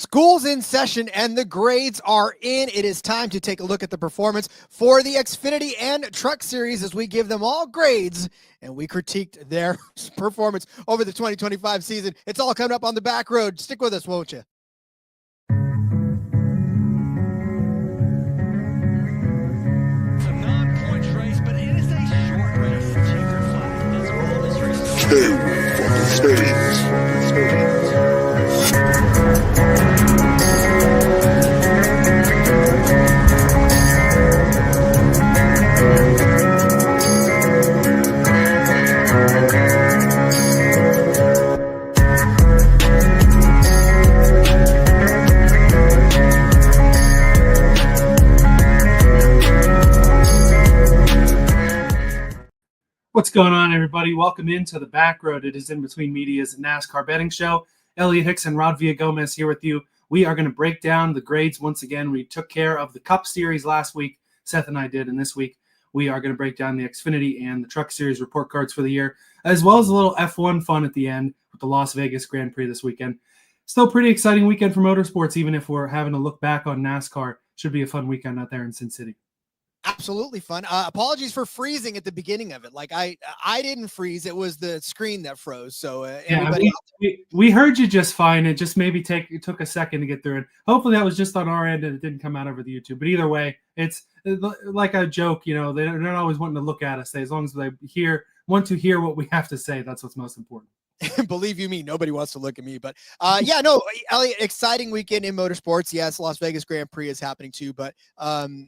School's in session and the grades are in. It is time to take a look at the performance for the Xfinity and Truck Series as we give them all grades and we critiqued their performance over the 2025 season. It's all coming up on the back road. Stick with us, won't you? It's a non-points race, but it is a short race. Checker flag. That's all this race is. Two from the stage. What's going on, everybody? Welcome into the back road. It is In Between Media's NASCAR betting show. Elliot Hicks and Rod Villagomez here with you. We are going to break down the grades once again. We took care of the Cup Series last week. Seth and I did, and this week we are going to break down the Xfinity and the Truck Series report cards for the year, as well as a little F1 fun at the end with the Las Vegas Grand Prix this weekend. Still pretty exciting weekend for motorsports, even if we're having to look back on NASCAR. Should be a fun weekend out there in Sin City. Absolutely fun. Apologies for freezing at the beginning of it. Like I didn't freeze. It was the screen that froze. So we heard you just fine. It just maybe took a second to get through it. Hopefully that was just on our end and it didn't come out over the YouTube. But either way, it's like a joke. You know, they're not always wanting to look at us. As long as they want to hear what we have to say, that's what's most important. Believe you me, nobody wants to look at me, but Elliot, exciting weekend in motorsports. Yes, Las Vegas Grand Prix is happening too, but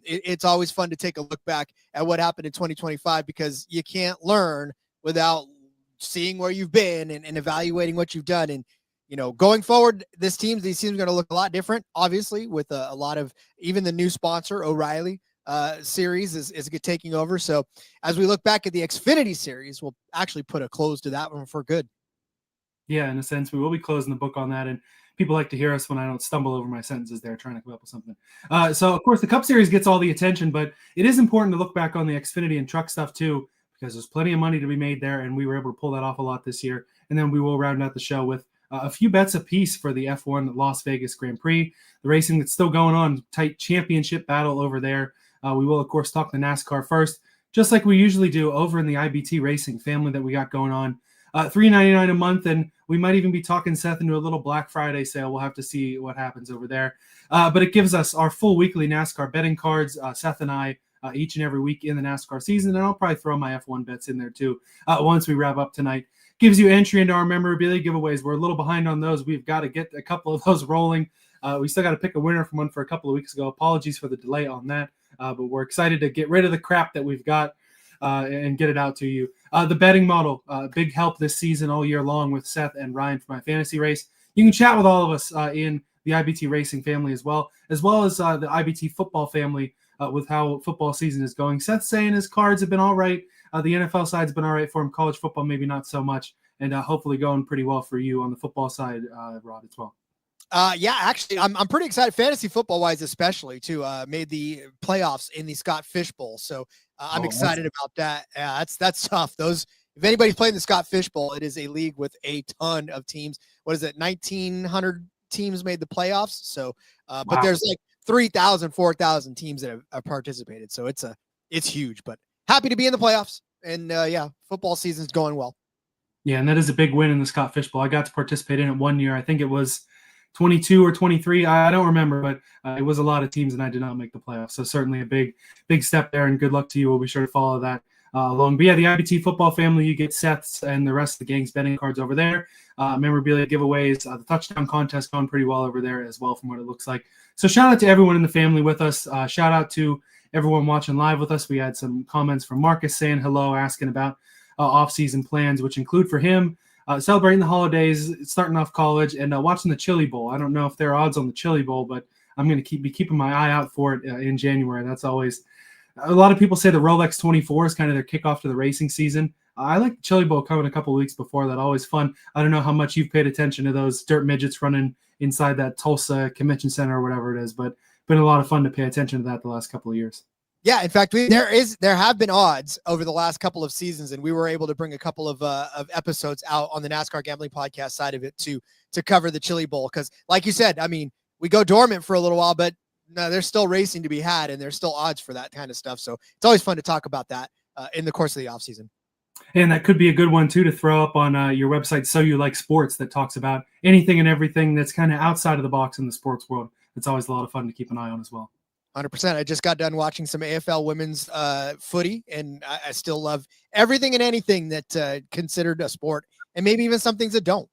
it's always fun to take a look back at what happened in 2025 because you can't learn without seeing where you've been and evaluating what you've done. And, you know, going forward, these teams are going to look a lot different, obviously, with a lot of even the new sponsor, O'Reilly series is taking over. So as we look back at the Xfinity series, we'll actually put a close to that one for good. Yeah, in a sense, we will be closing the book on that, and people like to hear us when I don't stumble over my sentences there trying to come up with something. So, of course, the Cup Series gets all the attention, but it is important to look back on the Xfinity and truck stuff, too, because there's plenty of money to be made there, and we were able to pull that off a lot this year. And then we will round out the show with a few bets apiece for the F1 Las Vegas Grand Prix, the racing that's still going on, tight championship battle over there. We will, of course, talk the NASCAR first, just like we usually do over in the IBT Racing family that we got going on. $3.99 a month, and we might even be talking Seth into a little Black Friday sale. We'll have to see what happens over there. But it gives us our full weekly NASCAR betting cards, Seth and I, each and every week in the NASCAR season, and I'll probably throw my F1 bets in there too once we wrap up tonight. Gives you entry into our memorabilia giveaways. We're a little behind on those. We've got to get a couple of those rolling. We still got to pick a winner from one for a couple of weeks ago. Apologies for the delay on that, but we're excited to get rid of the crap that we've got and get it out to you. The betting model, big help this season all year long with Seth and Ryan for my fantasy race. You can chat with all of us in the IBT Racing family as well as the IBT football family with how football season is going. Seth's saying his cards have been all right. The NFL side's been all right for him. College football, maybe not so much. And hopefully going pretty well for you on the football side, Rod, as well. Actually, I'm pretty excited. Fantasy football wise, especially too, made the playoffs in the Scott Fish Bowl. So I'm excited about that. Yeah, that's tough. If anybody's playing the Scott Fish Bowl, it is a league with a ton of teams. What is it? 1,900 teams made the playoffs. So, but there's like 3,000, 4,000 teams that have participated. So it's huge, but happy to be in the playoffs. And football season's going well. Yeah. And that is a big win in the Scott Fish Bowl. I got to participate in it one year. I think it was 22 or 23. I don't remember, but it was a lot of teams and I did not make the playoffs. So certainly a big step there and good luck to you. We'll be sure to follow that along. But yeah, the IBT football family, you get Seth's and the rest of the gang's betting cards over there. Memorabilia giveaways, the touchdown contest going pretty well over there as well from what it looks like. So shout out to everyone in the family with us. Shout out to everyone watching live with us. We had some comments from Marcus saying hello, asking about off-season plans, which include for him celebrating the holidays, starting off college, and watching the Chili Bowl. I don't know if there are odds on the Chili Bowl, but I'm going to be keeping my eye out for it in January. That's always – a lot of people say the Rolex 24 is kind of their kickoff to the racing season. I like the Chili Bowl coming a couple of weeks before that. Always fun. I don't know how much you've paid attention to those dirt midgets running inside that Tulsa Convention Center or whatever it is, but been a lot of fun to pay attention to that the last couple of years. Yeah, in fact, there have been odds over the last couple of seasons, and we were able to bring a couple of episodes out on the NASCAR Gambling Podcast side of it to cover the Chili Bowl. Because, like you said, I mean, we go dormant for a little while, but no, there's still racing to be had, and there's still odds for that kind of stuff. So it's always fun to talk about that in the course of the offseason. And that could be a good one, too, to throw up on your website, So You Like Sports, that talks about anything and everything that's kind of outside of the box in the sports world. It's always a lot of fun to keep an eye on as well. 100%. I just got done watching some AFL women's footy, and I still love everything and anything that considered a sport, and maybe even some things that don't.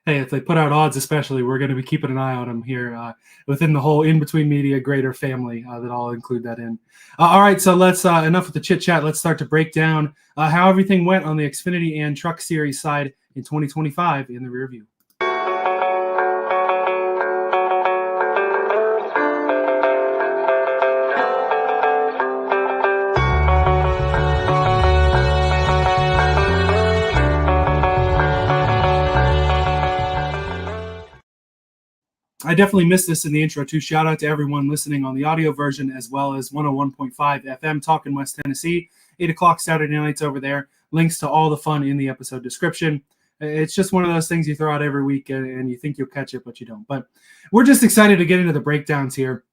Hey, if they put out odds, especially, we're going to be keeping an eye on them here within the whole In Between Media greater family that I'll include that in. All right, so let's enough with the chit chat. Let's start to break down how everything went on the Xfinity and Truck Series side in 2025 in the rear view. I definitely missed this in the intro too. Shout out to everyone listening on the audio version as well as 101.5 FM Talking West Tennessee, 8 o'clock Saturday nights over there. Links to all the fun in the episode description. It's just one of those things you throw out every week and you think you'll catch it, but you don't. But we're just excited to get into the breakdowns here.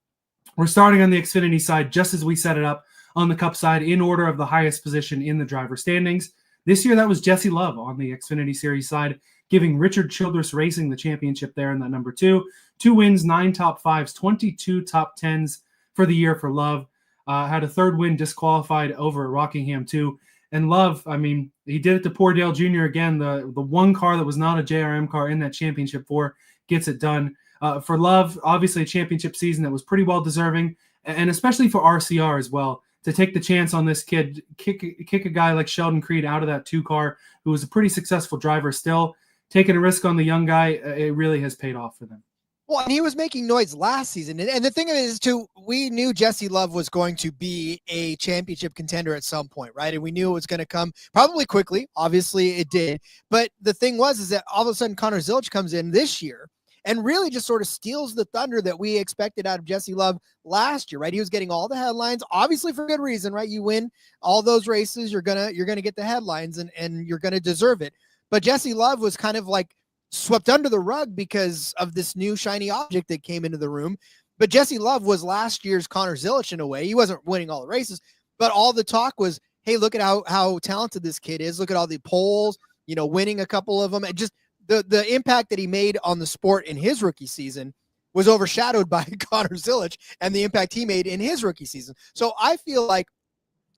We're starting on the Xfinity side just as we set it up on the Cup side in order of the highest position in the driver standings. This year, that was Jesse Love on the Xfinity Series side, giving Richard Childress Racing the championship there in that number 2. 2 wins, 9 top 5s, 22 top 10s for the year for Love. Had a third win disqualified over at Rockingham too. And Love, I mean, he did it to poor Dale Jr. again. The one car that was not a JRM car in that championship 4 gets it done. For Love, obviously a championship season that was pretty well deserving, and especially for RCR as well, to take the chance on this kid, kick a guy like Sheldon Creed out of that 2 car, who was a pretty successful driver still. Taking a risk on the young guy, it really has paid off for them. Well, and he was making noise last season. And the thing of it is, too, we knew Jesse Love was going to be a championship contender at some point, right? And we knew it was going to come probably quickly. Obviously, it did. But the thing is that all of a sudden Connor Zilisch comes in this year and really just sort of steals the thunder that we expected out of Jesse Love last year, right? He was getting all the headlines, obviously for good reason, right? You win all those races, you're gonna get the headlines, and you're gonna deserve it. But Jesse Love was kind of like swept under the rug because of this new shiny object that came into the room. But Jesse Love was last year's Connor Zilisch in a way. He wasn't winning all the races, but all the talk was, hey, look at how talented this kid is. Look at all the polls, winning a couple of them. And just the impact that he made on the sport in his rookie season was overshadowed by Connor Zilisch and the impact he made in his rookie season. So I feel like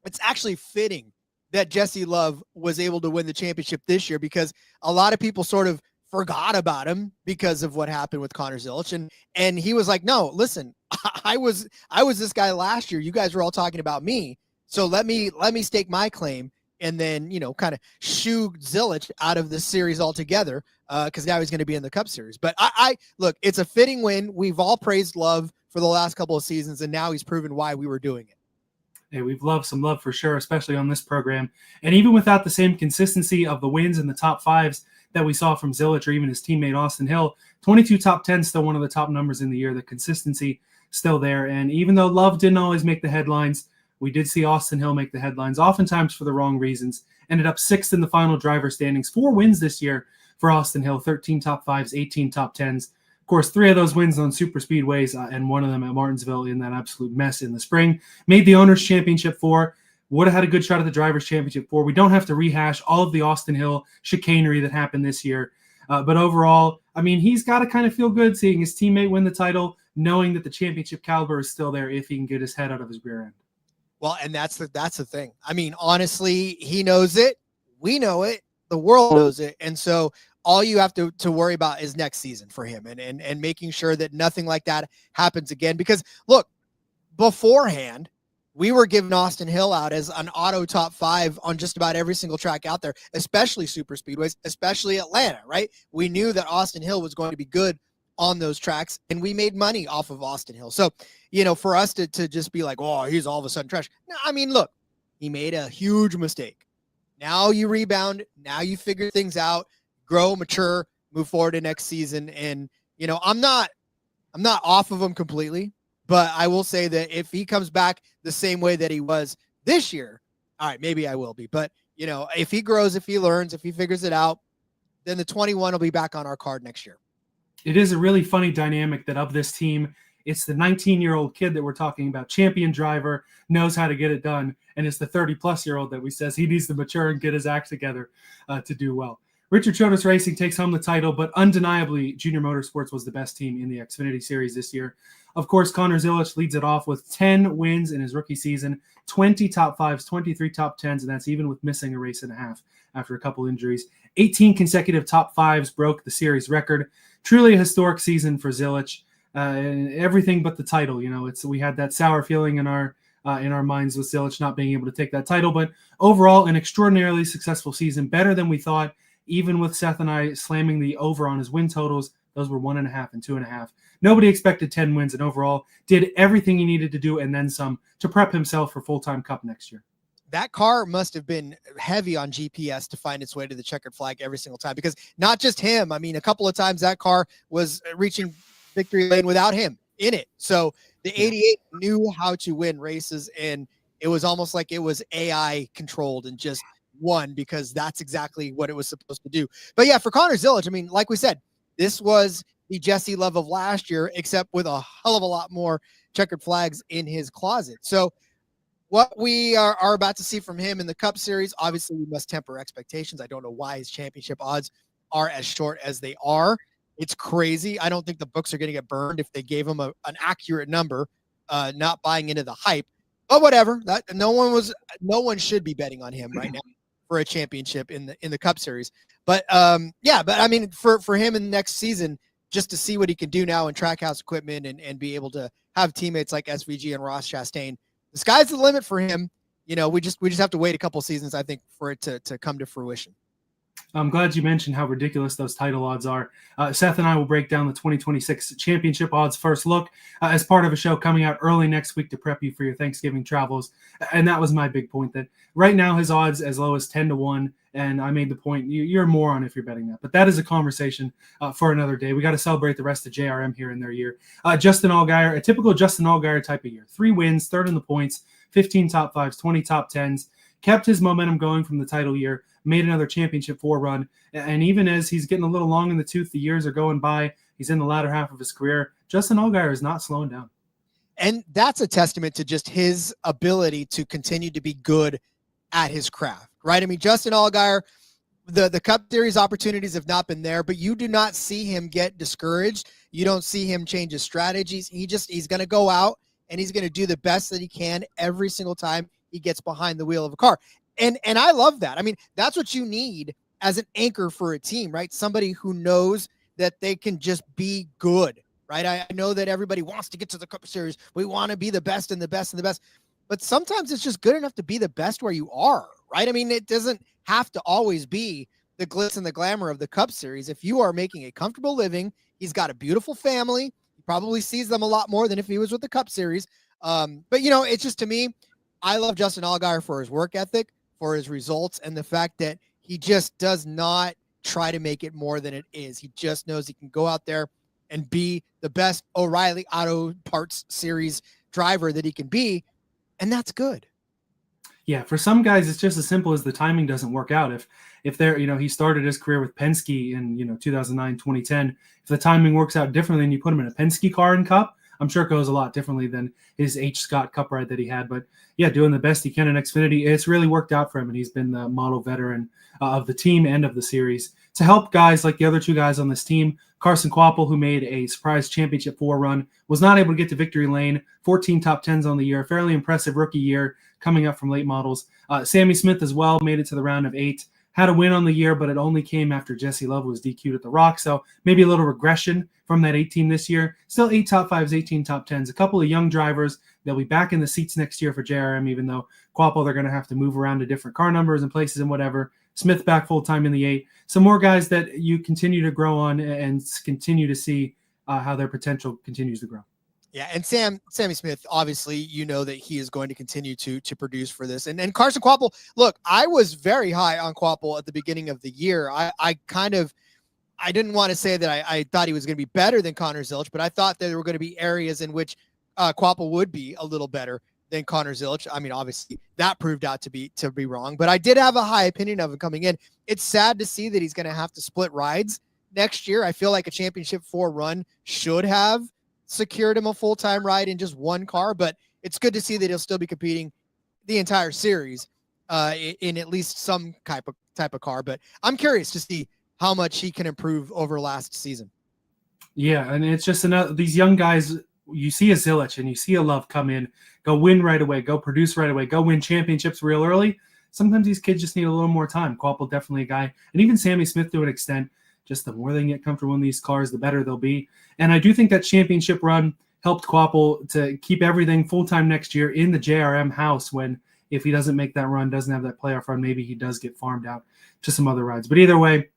it's actually fitting that Jesse Love was able to win the championship this year, because a lot of people sort of forgot about him because of what happened with Connor Zilisch. And he was like, no, listen, I was this guy last year. You guys were all talking about me. So let me stake my claim and then, kind of shoo Zilisch out of this series altogether. Cause now he's going to be in the Cup Series. But I look, it's a fitting win. We've all praised Love for the last couple of seasons, and now he's proven why we were doing it. Hey, we've loved some Love for sure, especially on this program. And even without the same consistency of the wins in the top 5s that we saw from Zilisch or even his teammate Austin Hill, 22 top 10s, still one of the top numbers in the year. The consistency still there. And even though Love didn't always make the headlines, we did see Austin Hill make the headlines, oftentimes for the wrong reasons. Ended up 6th in the final driver standings. 4 wins this year for Austin Hill, 13 top 5s, 18 top 10s. Of course, 3 of those wins on super speedways and one of them at Martinsville in that absolute mess in the spring. Made the Owners' Championship 4. Would have had a good shot at the Drivers' Championship 4. We don't have to rehash all of the Austin Hill chicanery that happened this year. But overall, I mean, he's got to kind of feel good seeing his teammate win the title, knowing that the championship caliber is still there if he can get his head out of his rear end. Well, and that's the thing. I mean, honestly, he knows it. We know it. The world knows it. And so all you have to worry about is next season for him and making sure that nothing like that happens again. Because, look, beforehand, we were giving Austin Hill out as an auto top 5 on just about every single track out there, especially super speedways, especially Atlanta, right? We knew that Austin Hill was going to be good on those tracks, and we made money off of Austin Hill. So, for us to just be like, oh, he's all of a sudden trash. No, I mean, look, he made a huge mistake. Now you rebound. Now you figure things out, grow, mature, move forward to next season. And, I'm not off of him completely. But I will say that if he comes back the same way that he was this year, all right, maybe I will be. But, if he grows, if he learns, if he figures it out, then the 21 will be back on our card next year. It is a really funny dynamic that of this team, it's the 19-year-old kid that we're talking about, champion driver, knows how to get it done, and it's the 30-plus-year-old that we says he needs to mature and get his act together to do well. Richard Childress Racing takes home the title, but undeniably, Junior Motorsports was the best team in the Xfinity Series this year. Of course, Connor Zilic leads it off with 10 wins in his rookie season, 20 top fives, 23 top tens, and that's even with missing a race and a half after a couple injuries. 18 consecutive top fives broke the series record. Truly a historic season for Zilic. Everything but the title. We had that sour feeling in our minds with Zilic not being able to take that title, but overall, an extraordinarily successful season, better than we thought. Even with Seth and I slamming the over on his win totals, those were 1.5 and 2.5. Nobody expected 10 wins, and overall did everything he needed to do and then some to prep himself for full-time Cup next year. That car must have been heavy on GPS to find its way to the checkered flag every single time, because not just him. I mean, a couple of times that car was reaching victory lane without him in it. So the 88 knew how to win races, and it was almost like it was AI controlled and just won because that's exactly what it was supposed to do. But yeah, for Connor Zilic, I mean, like we said, this was the Jesse Love of last year, except with a hell of a lot more checkered flags in his closet. So what we are about to see from him in the Cup Series, obviously we must temper expectations. I don't know why his championship odds are as short as they are. It's crazy. I don't think the books are going to get burned if they gave him an accurate number, not buying into the hype. But whatever. That no one should be betting on him right now for a championship in the Cup Series. But but I mean, for him in the next season, just to see what he can do now in Trackhouse equipment and be able to have teammates like SVG and Ross Chastain, the sky's the limit for him. We just have to wait a couple seasons, I think, for it to come to fruition. I'm glad you mentioned how ridiculous those title odds are. Seth and I will break down the 2026 championship odds first look as part of a show coming out early next week to prep you for your Thanksgiving travels. And that was my big point, that right now his odds as low as 10-1. And I made the point, you're a moron if you're betting that. But that is a conversation for another day. We got to celebrate the rest of JRM here in their year. Justin Allgaier, a typical Justin Allgaier type of year. 3 wins, third in the points, 15 top fives, 20 top tens. Kept his momentum going from the title year, made another championship 4 run. And even as he's getting a little long in the tooth, the years are going by, he's in the latter half of his career, Justin Allgaier is not slowing down. And that's a testament to just his ability to continue to be good at his craft, right? I mean, Justin Allgaier, the Cup Series opportunities have not been there, but you do not see him get discouraged. You don't see him change his strategies. He's going to go out and he's going to do the best that he can every single time he gets behind the wheel of a car. And I love that. I mean, that's what you need as an anchor for a team, right? Somebody who knows that they can just be good, right? I know that everybody wants to get to the Cup Series. We want to be the best and the best and the best. But sometimes it's just good enough to be the best where you are, right? I mean, it doesn't have to always be the glitz and the glamour of the Cup Series. If you are making a comfortable living, he's got a beautiful family. He probably sees them a lot more than if he was with the Cup Series. But, it's just, to me, I love Justin Allgaier for his work ethic, for his results, and the fact that he just does not try to make it more than it is. He just knows he can go out there and be the best O'Reilly Auto Parts Series driver that he can be, and that's good. Yeah, for some guys, it's just as simple as the timing doesn't work out. If they're, he started his career with Penske in, 2009, 2010. If the timing works out differently and you put him in a Penske car in Cup, I'm sure it goes a lot differently than his H. Scott Cup ride that he had. But yeah, doing the best he can in Xfinity, it's really worked out for him, and he's been the model veteran of the team and of the series. To help guys like the other 2 guys on this team, Carson Kvapil, who made a surprise championship 4 run, was not able to get to victory lane, 14 top 10s on the year, fairly impressive rookie year coming up from late models. Sammy Smith as well made it to the round of 8. Had a win on the year, but it only came after Jesse Love was DQ'd at the Rock. So maybe a little regression from that 18 this year. Still 8 top 5s, 18 top 10s. A couple of young drivers. They'll be back in the seats next year for JRM, even though Kvapil, they're going to have to move around to different car numbers and places and whatever. Smith back full-time in the 8. Some more guys that you continue to grow on and continue to see how their potential continues to grow. Yeah, and Sammy Smith, obviously, that he is going to continue to produce for this. And Carson Kvapil, look, I was very high on Kvapil at the beginning of the year. I didn't want to say that I thought he was going to be better than Connor Zilic, but I thought that there were going to be areas in which Kvapil would be a little better than Connor Zilic. I mean, obviously, that proved out to be wrong, but I did have a high opinion of him coming in. It's sad to see that he's going to have to split rides next year. I feel like a championship 4 run should have secured him a full-time ride in just one car, but it's good to see that he'll still be competing the entire series in at least some type of car. But I'm curious to see how much he can improve over last season. Yeah, and it's just these young guys. You see a Zilich and you see a Love come in, go win right away, go produce right away, go win championships real early. Sometimes these kids just need a little more time. Kvapil definitely a guy, and even Sammy Smith to an extent. Just the more they get comfortable in these cars, the better they'll be. And I do think that championship run helped Kvapil to keep everything full-time next year in the JRM house when, if he doesn't make that run, doesn't have that playoff run, maybe he does get farmed out to some other rides. But either way,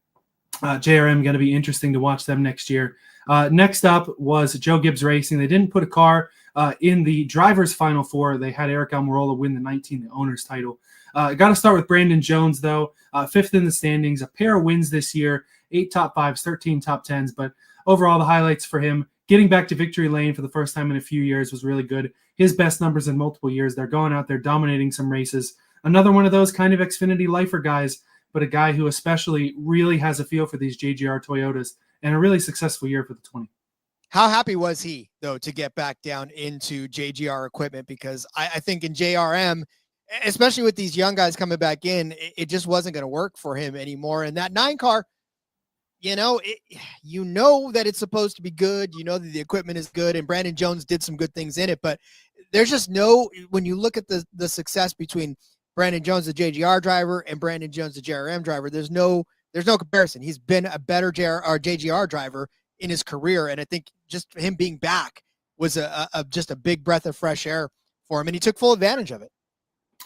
JRM going to be interesting to watch them next year. Next up was Joe Gibbs Racing. They didn't put a car in the drivers' final 4. They had Eric Almirola win the 19, the owner's title. Got to start with Brandon Jones, though. 5th in the standings, a pair of wins this year, 8 top 5s, 13 top 10s. But overall, the highlights for him, getting back to victory lane for the first time in a few years was really good. His best numbers in multiple years. They're going out there dominating some races. Another one of those kind of Xfinity lifer guys, but a guy who especially really has a feel for these JGR Toyotas, and a really successful year for the 20. How happy was he, though, to get back down into JGR equipment? Because I think in JRM, especially with these young guys coming back in, it just wasn't going to work for him anymore. And that 9 car, you know that it's supposed to be good. You know that the equipment is good, and Brandon Jones did some good things in it. But there's just when you look at the success between Brandon Jones, the JGR driver, and Brandon Jones, the JRM driver, there's no comparison. He's been a better JGR driver in his career, and I think just him being back was just a big breath of fresh air for him, and he took full advantage of it.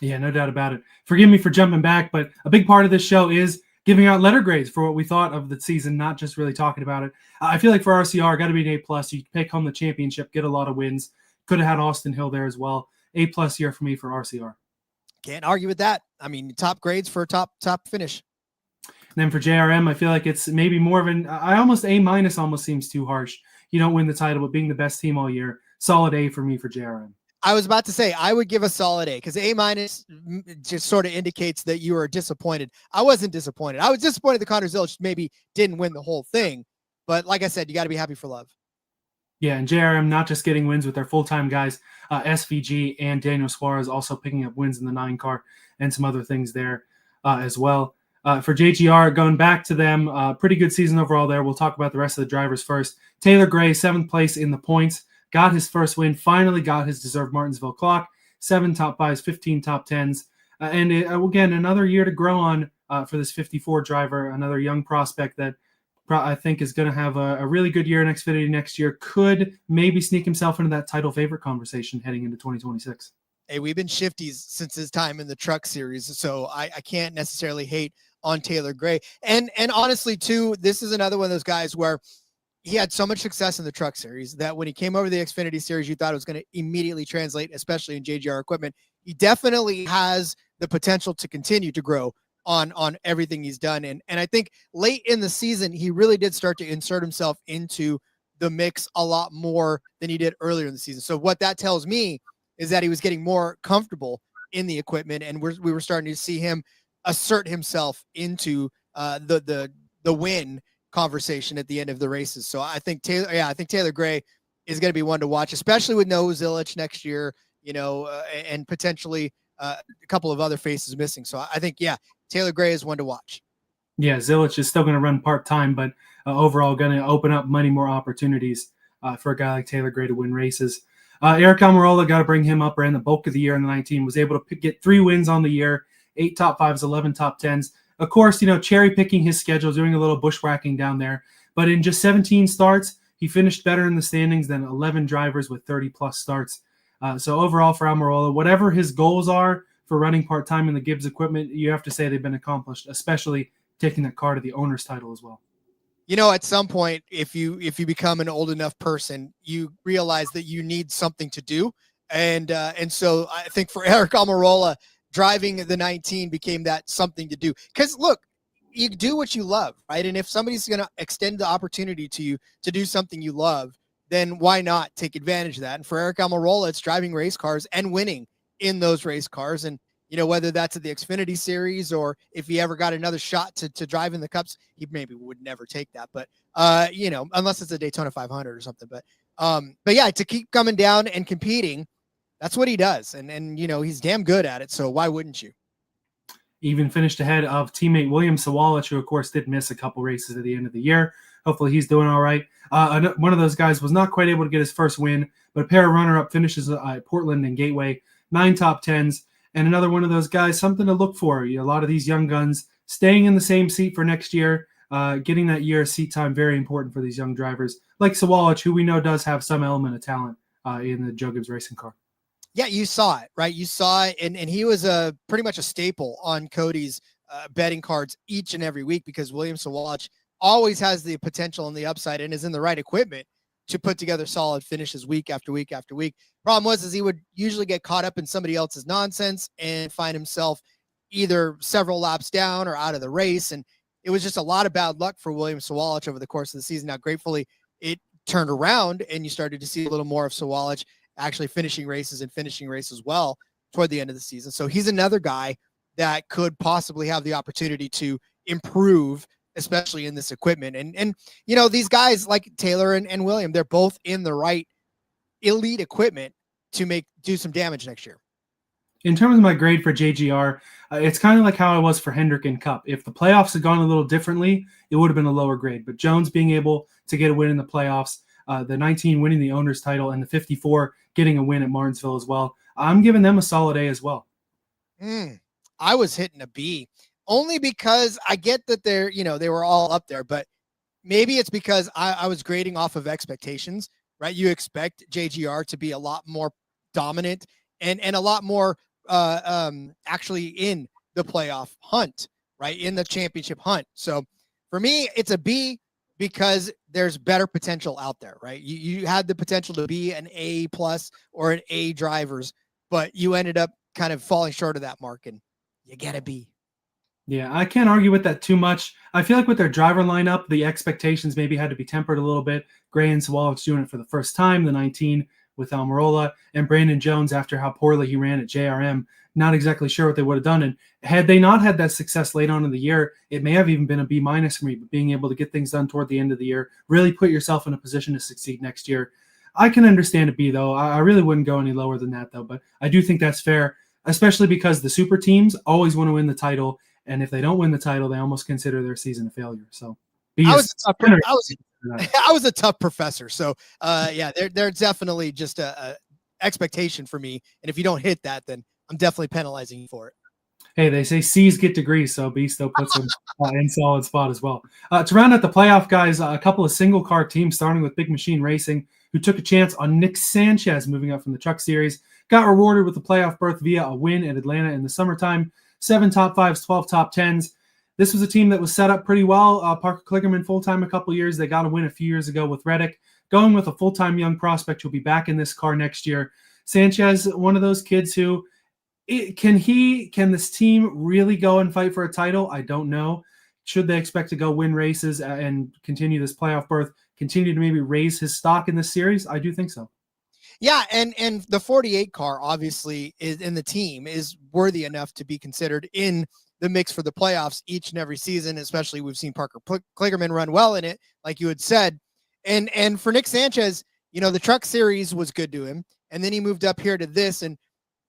Yeah, no doubt about it. Forgive me for jumping back, but a big part of this show is giving out letter grades for what we thought of the season, not just really talking about it. I feel like for RCR, got to be an A+. You take home the championship, get a lot of wins. Could have had Austin Hill there as well. A+ year for me for RCR. Can't argue with that. I mean, top grades for a top finish. And then for JRM, I feel like it's maybe more of an A- almost seems too harsh. You don't win the title, but being the best team all year, solid A for me for JRM. I was about to say, I would give a solid A, because A- just sort of indicates that you were disappointed. I wasn't disappointed. I was disappointed that Connor Zilich maybe didn't win the whole thing. But like I said, you got to be happy for Love. Yeah, and JRM not just getting wins with their full-time guys, SVG and Daniel Suarez also picking up wins in the 9 car and some other things there as well. For JGR, going back to them, pretty good season overall there. We'll talk about the rest of the drivers first. Taylor Gray, 7th place in the points. Got his first win, finally got his deserved Martinsville clock. 7 top 5s, 15 top 10s. Again, another year to grow on for this 54 driver, another young prospect that I think is going to have a really good year in Xfinity next year. Could maybe sneak himself into that title favorite conversation heading into 2026. Hey, we've been shifties since his time in the Truck Series, so I can't necessarily hate on Taylor Gray. And honestly, too, this is another one of those guys where he had so much success in the Truck Series that when he came over to the Xfinity Series, you thought it was going to immediately translate, especially in JGR equipment. He definitely has the potential to continue to grow on everything he's done. And I think late in the season, he really did start to insert himself into the mix a lot more than he did earlier in the season. So what that tells me is that he was getting more comfortable in the equipment, and we were starting to see him assert himself into the win conversation at the end of the races. So I think Taylor Gray is going to be one to watch, especially with no Zilich next year, and potentially a couple of other faces missing. So I think, Taylor Gray is one to watch. Yeah, Zilich is still going to run part-time, but overall going to open up many more opportunities for a guy like Taylor Gray to win races. Eric Almirola, got to bring him up, ran the bulk of the year in the 19, was able to get 3 wins on the year, 8 top 5s, 11 top 10s. Of course, cherry picking his schedule, doing a little bushwhacking down there. But in just 17 starts, he finished better in the standings than 11 drivers with 30-plus starts. So overall for Almirola, whatever his goals are for running part-time in the Gibbs equipment, you have to say they've been accomplished, especially taking that car to the owner's title as well. At some point, if you become an old enough person, you realize that you need something to do. And so I think for Eric Almirola, driving the 19 became that something to do. Because look, you do what you love, right? And if somebody's going to extend the opportunity to you to do something you love, then why not take advantage of that? And for Eric Almirola, it's driving race cars and winning in those race cars. And, whether that's at the Xfinity Series or if he ever got another shot to drive in the Cups, he maybe would never take that. But, unless it's a Daytona 500 or something. But yeah, to keep coming down and competing, that's what he does. And he's damn good at it. So why wouldn't you? Even finished ahead of teammate William Sawalich, who, of course, did miss a couple races at the end of the year. Hopefully he's doing all right. One of those guys was not quite able to get his first win, but a pair of runner-up finishes at Portland and Gateway, 9 top 10s, and another one of those guys, something to look for. A lot of these young guns staying in the same seat for next year, getting that year of seat time, very important for these young drivers, like Sawalich, who we know does have some element of talent in the Joe Gibbs Racing car. Yeah, you saw it, right? You saw it, and he was pretty much a staple on Cody's betting cards each and every week because William Sawalich always has the potential and the upside and is in the right equipment to put together solid finishes week after week after week. Problem was he would usually get caught up in somebody else's nonsense and find himself either several laps down or out of the race, and it was just a lot of bad luck for William Sawalich over the course of the season. Now, gratefully, it turned around, and you started to see a little more of Sawalich actually finishing races well toward the end of the season. So he's another guy that could possibly have the opportunity to improve, especially in this equipment. And these guys like Taylor and William, they're both in the right elite equipment to do some damage next year. In terms of my grade for JGR, it's kind of like how I was for Hendrick and Cup. If the playoffs had gone a little differently, it would have been a lower grade. But Jones being able to get a win in the playoffs, the 19 winning the owner's title, and the 54 getting a win at Martinsville as well, I'm giving them a solid A as well. I was hitting a B only because I get that they were all up there, but maybe it's because I was grading off of expectations, right? You expect JGR to be a lot more dominant and a lot more actually in the playoff hunt, right? In the championship hunt. So for me, it's a B because there's better potential out there, right? You had the potential to be an A+ or an A drivers, but you ended up kind of falling short of that mark, and you get a B. Yeah, I can't argue with that too much. I feel like with their driver lineup, the expectations maybe had to be tempered a little bit. Gray and Sawalich doing it for the first time, the 19 with Almirola, and Brandon Jones after how poorly he ran at JRM. Not exactly sure what they would have done. And had they not had that success late on in the year, it may have even been a B- for me, but being able to get things done toward the end of the year, really put yourself in a position to succeed next year. I can understand a B, though. I really wouldn't go any lower than that, though. But I do think that's fair, especially because the super teams always want to win the title. And if they don't win the title, they almost consider their season a failure. So I was a tough professor. So they're definitely just a expectation for me. And if you don't hit that, then I'm definitely penalizing you for it. Hey, they say C's get degrees, so B still puts them in solid spot as well. To round out the playoff, guys, a couple of single-car teams, starting with Big Machine Racing, who took a chance on Nick Sanchez moving up from the Truck Series, got rewarded with a playoff berth via a win at Atlanta in the summertime, 7 top 5s, 12 top 10s. This was a team that was set up pretty well. Parker Kligerman full-time a couple years. They got a win a few years ago with Reddick. Going with a full-time young prospect who'll be back in this car next year. Sanchez, one of those kids who can this team really go and fight for a title? I don't know. Should they expect to go win races and continue this playoff berth, continue to maybe raise his stock in this series? I do think so. Yeah, and the 48 car obviously is in the team is worthy enough to be considered in the mix for the playoffs each and every season, especially we've seen Parker Kligerman run well in it, like you had said. And for Nick Sanchez, the Truck Series was good to him, and then he moved up here to this, and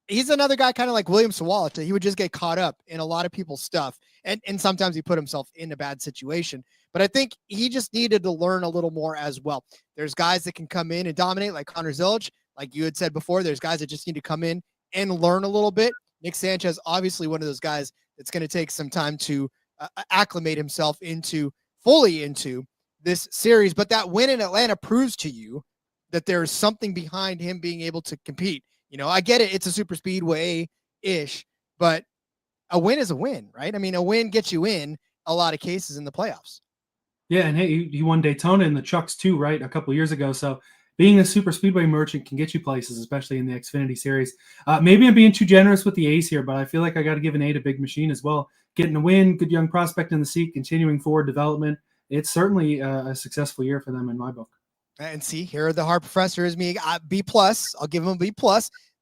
he's another guy kind of like William Sawalich that he would just get caught up in a lot of people's stuff, and sometimes he put himself in a bad situation. But I think he just needed to learn a little more as well. There's guys that can come in and dominate, like Connor Zilic. Like you had said before, there's guys that just need to come in and learn a little bit. Nick Sanchez, obviously one of those guys that's going to take some time to acclimate himself fully into this series. But that win in Atlanta proves to you that there is something behind him being able to compete. I get it. It's a super speedway-ish, but a win is a win, right? I mean, a win gets you in a lot of cases in the playoffs. Yeah, and hey, he won Daytona in the trucks too, right? A couple of years ago. So being a super speedway merchant can get you places, especially in the Xfinity Series. Maybe I'm being too generous with the A's here, but I feel like I got to give an A to Big Machine as well. Getting a win, good young prospect in the seat, continuing forward development. It's certainly a successful year for them in my book. And see, here the hard professor is me. B+. I'll give him a B+.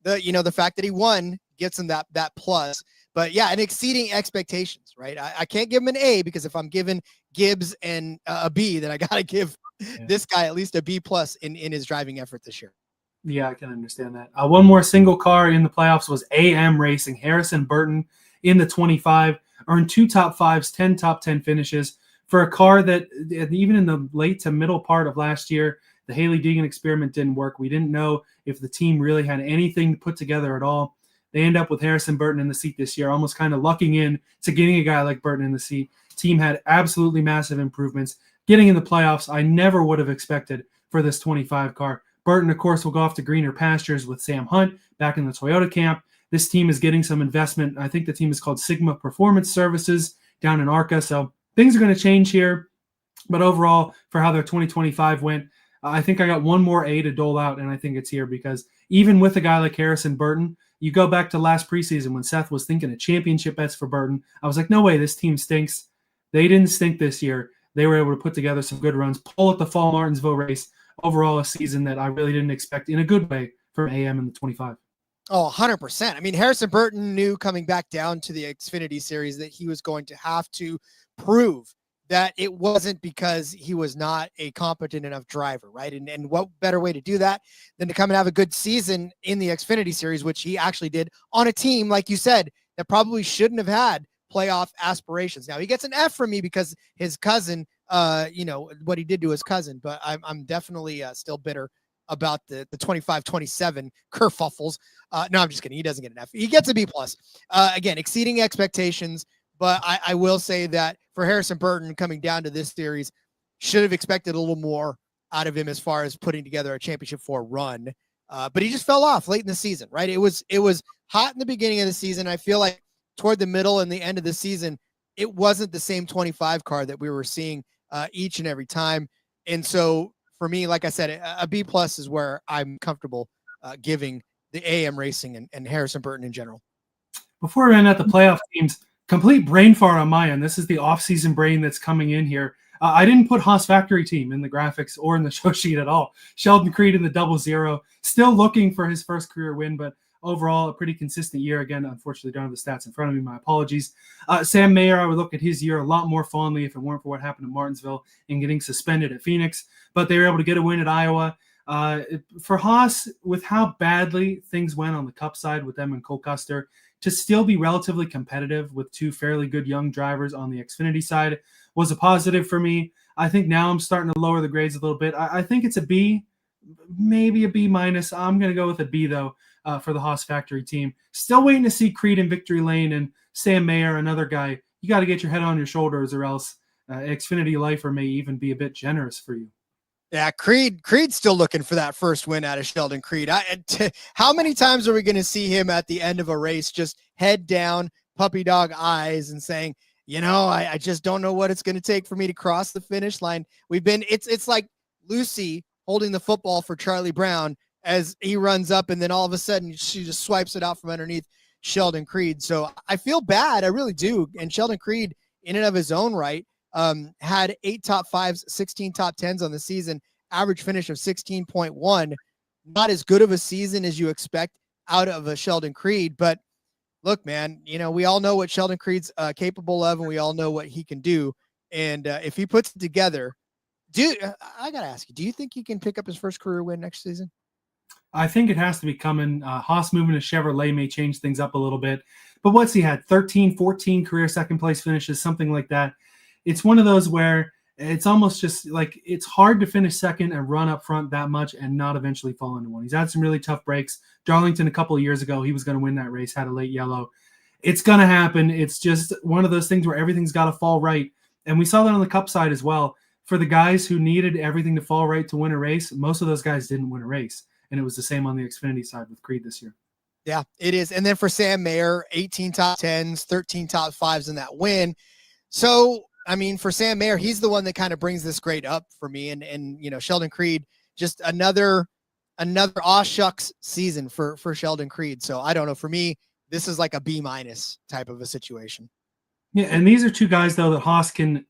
The fact that he won gets him that plus. But yeah, and exceeding expectations, right? I can't give him an A, because if I'm giving Gibbs and a B, then I got to give this guy at least a B plus in his driving effort this year. Yeah, I can understand that. One more single car in the playoffs was AM Racing. Harrison Burton in the 25 earned 2 top 5s, 10 top 10 finishes for a car that even in the late to middle part of last year, the Haley Deegan experiment didn't work. We didn't know if the team really had anything put together at all. They end up with Harrison Burton in the seat this year, almost kind of lucking in to getting a guy like Burton in the seat. Team had absolutely massive improvements. Getting in the playoffs, I never would have expected for this 25 car. Burton, of course, will go off to greener pastures with Sam Hunt back in the Toyota camp. This team is getting some investment. I think the team is called Sigma Performance Services down in ARCA. So things are going to change here. But overall, for how their 2025 went, I think I got one more A to dole out, and I think it's here because even with a guy like Harrison Burton, you go back to last preseason when Seth was thinking of championship bets for Burton. I was like, no way, this team stinks. They didn't stink this year. They were able to put together some good runs, pull at the fall Martinsville race. Overall, a season that I really didn't expect in a good way from AM in the 25. Oh, 100%. I mean, Harrison Burton knew coming back down to the Xfinity Series that he was going to have to prove that it wasn't because he was not a competent enough driver, right? And what better way to do that than to come and have a good season in the Xfinity Series, which he actually did on a team, like you said, that probably shouldn't have had playoff aspirations. Now he gets an F from me because his cousin, what he did to his cousin, but I'm definitely still bitter about the 25-27 kerfuffles. No, I'm just kidding. He doesn't get an F. He gets a B plus. Again, exceeding expectations. But I will say that for Harrison Burton coming down to this series, should have expected a little more out of him as far as putting together a championship 4 run. But he just fell off late in the season, right? It was hot in the beginning of the season. I feel like toward the middle and the end of the season, it wasn't the same 25 car that we were seeing each and every time. And so for me, like I said, a B plus is where I'm comfortable giving the AM Racing and Harrison Burton in general. Before we end at the playoff teams, complete brain fart on my end. This is the off-season brain that's coming in here. I didn't put Haas factory team in the graphics or in the show sheet at all. Sheldon Creed in the 00, still looking for his first career win, but overall a pretty consistent year. Again, unfortunately, don't have the stats in front of me. My apologies. Sam Mayer, I would look at his year a lot more fondly if it weren't for what happened in Martinsville and getting suspended at Phoenix, but they were able to get a win at Iowa. For Haas, with how badly things went on the Cup side with them and Cole Custer, to still be relatively competitive with 2 fairly good young drivers on the Xfinity side was a positive for me. I think now I'm starting to lower the grades a little bit. I think it's a B, maybe a B minus. I'm going to go with a B, though, for the Haas factory team. Still waiting to see Creed in victory lane and Sam Mayer, another guy. You got to get your head on your shoulders or else Xfinity lifer may even be a bit generous for you. Yeah, Creed's still looking for that first win out of Sheldon Creed. How many times are we going to see him at the end of a race just head down, puppy dog eyes, and saying, I just don't know what it's going to take for me to cross the finish line. It's like Lucy holding the football for Charlie Brown as he runs up, and then all of a sudden she just swipes it out from underneath Sheldon Creed. So I feel bad. I really do. And Sheldon Creed, in and of his own right, had 8 top 5s, 16 top 10s on the season, average finish of 16.1. Not as good of a season as you expect out of a Sheldon Creed, but look, man, we all know what Sheldon Creed's capable of, and we all know what he can do. And if he puts it together, I got to ask you, do you think he can pick up his first career win next season? I think it has to be coming. Haas moving to Chevrolet may change things up a little bit, but what's he had? 13, 14 career second place finishes, something like that. It's one of those where it's almost just like it's hard to finish second and run up front that much and not eventually fall into one. He's had some really tough breaks. Darlington a couple of years ago, he was going to win that race, had a late yellow. It's going to happen. It's just one of those things where everything's got to fall right. And we saw that on the Cup side as well. For the guys who needed everything to fall right to win a race, most of those guys didn't win a race. And it was the same on the Xfinity side with Creed this year. Yeah, it is. And then for Sam Mayer, 18 top 10s, 13 top 5s in that win. So, I mean, for Sam Mayer, he's the one that kind of brings this grade up for me. And Sheldon Creed, just another aw shucks season for Sheldon Creed. So I don't know. For me, this is like a B minus type of a situation. Yeah, and these are 2 guys, though, that Haas can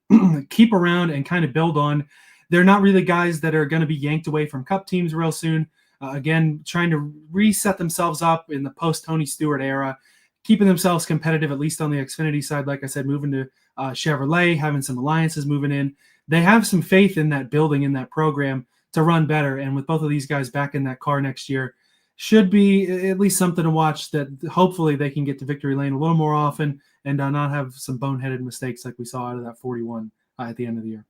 keep around and kind of build on. They're not really guys that are going to be yanked away from Cup teams real soon. Again, trying to reset themselves up in the post-Tony Stewart era, keeping themselves competitive, at least on the Xfinity side. Like I said, moving to Chevrolet, having some alliances moving in. They have some faith in that building, in that program, to run better. And with both of these guys back in that car next year, should be at least something to watch, that hopefully they can get to victory lane a little more often and not have some boneheaded mistakes like we saw out of that 41 at the end of the year.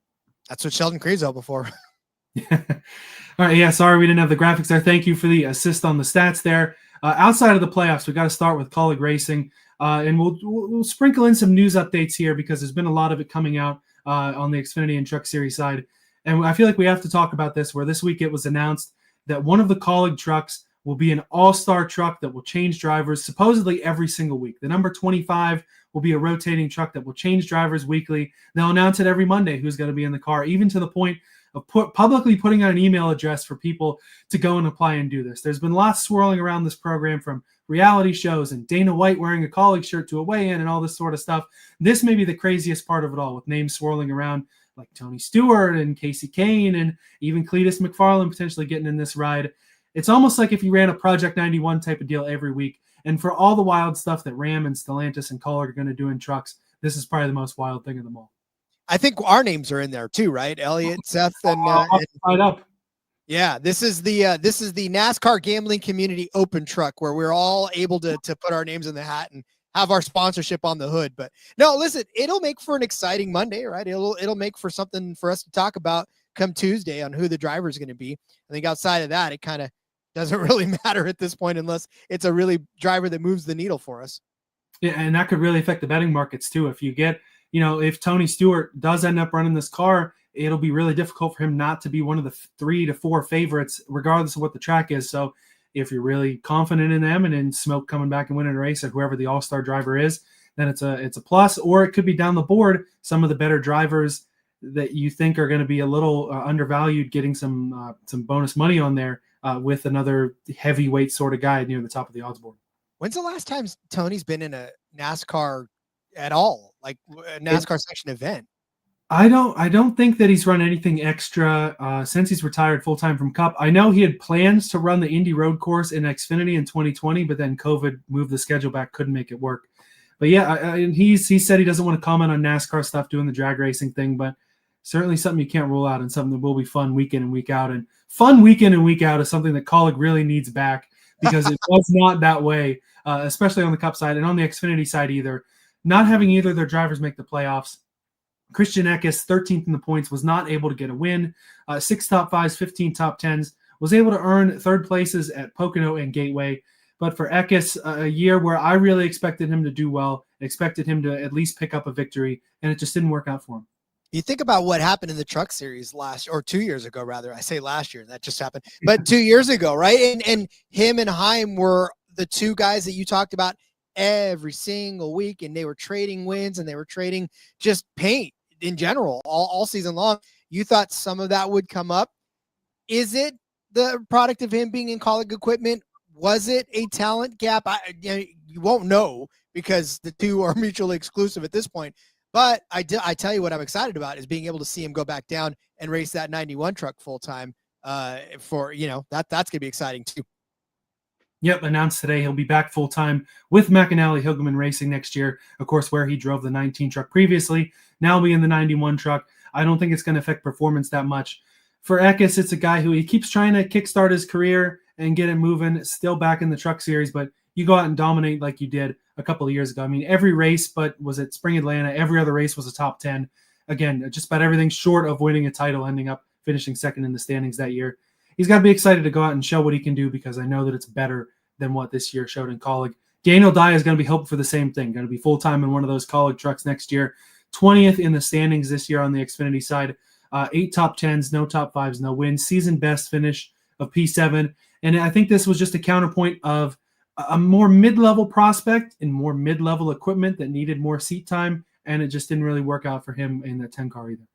That's what Sheldon Creed's hoping for. All right. Yeah. Sorry we didn't have the graphics there. Thank you for the assist on the stats there. Outside of the playoffs, we got to start with Kaulig Racing. And we'll sprinkle in some news updates here because there's been a lot of it coming out on the Xfinity and Truck Series side. And I feel like we have to talk about this, where this week it was announced that one of the Kaulig trucks will be an all-star truck that will change drivers supposedly every single week. The number 25 will be a rotating truck that will change drivers weekly. They'll announce it every Monday who's going to be in the car, even to the point of publicly putting out an email address for people to go and apply and do this. There's been lots swirling around this program, from reality shows and Dana White wearing a Kaulig shirt to a weigh-in and all this sort of stuff. This may be the craziest part of it all, with names swirling around like Tony Stewart and Casey Kane and even Cletus McFarland potentially getting in this ride. It's almost like if you ran a Project 91 type of deal every week. And for all the wild stuff that Ram and Stellantis and Kaulig are going to do in trucks, this is probably the most wild thing of them all. I think our names are in there too, right? Elliot, Seth, and up. Yeah, this is the NASCAR Gambling Community Open Truck, where we're all able to put our names in the hat and have our sponsorship on the hood. But no, listen, it'll make for an exciting Monday, right? It'll make for something for us to talk about come Tuesday on who the driver is going to be. I think outside of that, it kind of doesn't really matter at this point unless it's a really driver that moves the needle for us. Yeah, and that could really affect the betting markets too. If you get, if Tony Stewart does end up running this car, it'll be really difficult for him not to be one of the 3 to 4 favorites, regardless of what the track is. So if you're really confident in them and in Smoke coming back and winning a race, or whoever the all-star driver is, then it's a plus. Or it could be down the board, some of the better drivers that you think are going to be a little undervalued, getting some bonus money on there with another heavyweight sort of guy near the top of the odds board. When's the last time Tony's been in a NASCAR at all, like a NASCAR section event? I don't think that he's run anything extra since he's retired full-time from Cup. I know he had plans to run the Indy Road Course in Xfinity in 2020, but then COVID moved the schedule back, couldn't make it work. But yeah, he said he doesn't want to comment on NASCAR stuff, doing the drag racing thing, but certainly something you can't rule out, and something that will be fun week in and week out. And fun week in and week out is something that Kaulig really needs back, because it was not that way, especially on the Cup side and on the Xfinity side either. Not having either of their drivers make the playoffs. Christian Eckes, 13th in the points, was not able to get a win. 6 top 5s, 15 top 10s, was able to earn third places at Pocono and Gateway. But for Eckes, a year where I really expected him to do well, expected him to at least pick up a victory, and it just didn't work out for him. You think about what happened in the Truck Series 2 years ago, rather. I say last year, that just happened, but 2 years ago, right? And him and Heim were the two guys that you talked about every single week, and they were trading wins and they were trading just paint in general all season long. You thought some of that would come up. Is it the product of him being in Kaulig equipment? Was it a talent gap? You won't know, because the two are mutually exclusive at this point. But I tell you what I'm excited about is being able to see him go back down and race that 91 truck full time. That's gonna be exciting too. Yep, announced today he'll be back full time with McAnally Hilgeman Racing next year. Of course, where he drove the 19 truck previously, now be in the 91 truck. I don't think it's going to affect performance that much. For Eckes, it's a guy who he keeps trying to kickstart his career and get it moving. Still back in the Truck Series, but you go out and dominate like you did a couple of years ago. I mean, every race, but was it Spring Atlanta? Every other race was a top 10. Again, just about everything short of winning a title, ending up finishing second in the standings that year. He's got to be excited to go out and show what he can do, because I know that it's better than what this year showed in Kaulig. Daniel Dye is going to be hoping for the same thing, going to be full-time in one of those Kaulig trucks next year. 20th in the standings this year on the Xfinity side. 8 top 10s, no top 5s, no wins. Season best finish of P7. And I think this was just a counterpoint of a more mid-level prospect and more mid-level equipment that needed more seat time, and it just didn't really work out for him in the 10 car either.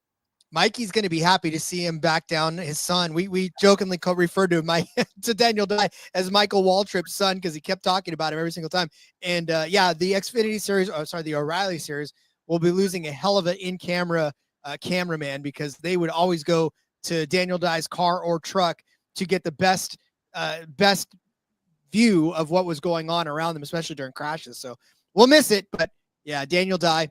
Mikey's going to be happy to see him back down. His son, we jokingly referred to to Daniel Dye as Michael Waltrip's son, because he kept talking about him every single time. And the Xfinity Series, the O'Reilly Series, will be losing a hell of an in-camera cameraman, because they would always go to Daniel Dye's car or truck to get the best best view of what was going on around them, especially during crashes. So we'll miss it. But yeah, Daniel Dye,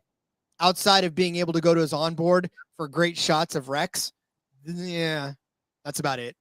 outside of being able to go to his onboard for great shots of wrecks, yeah, that's about it.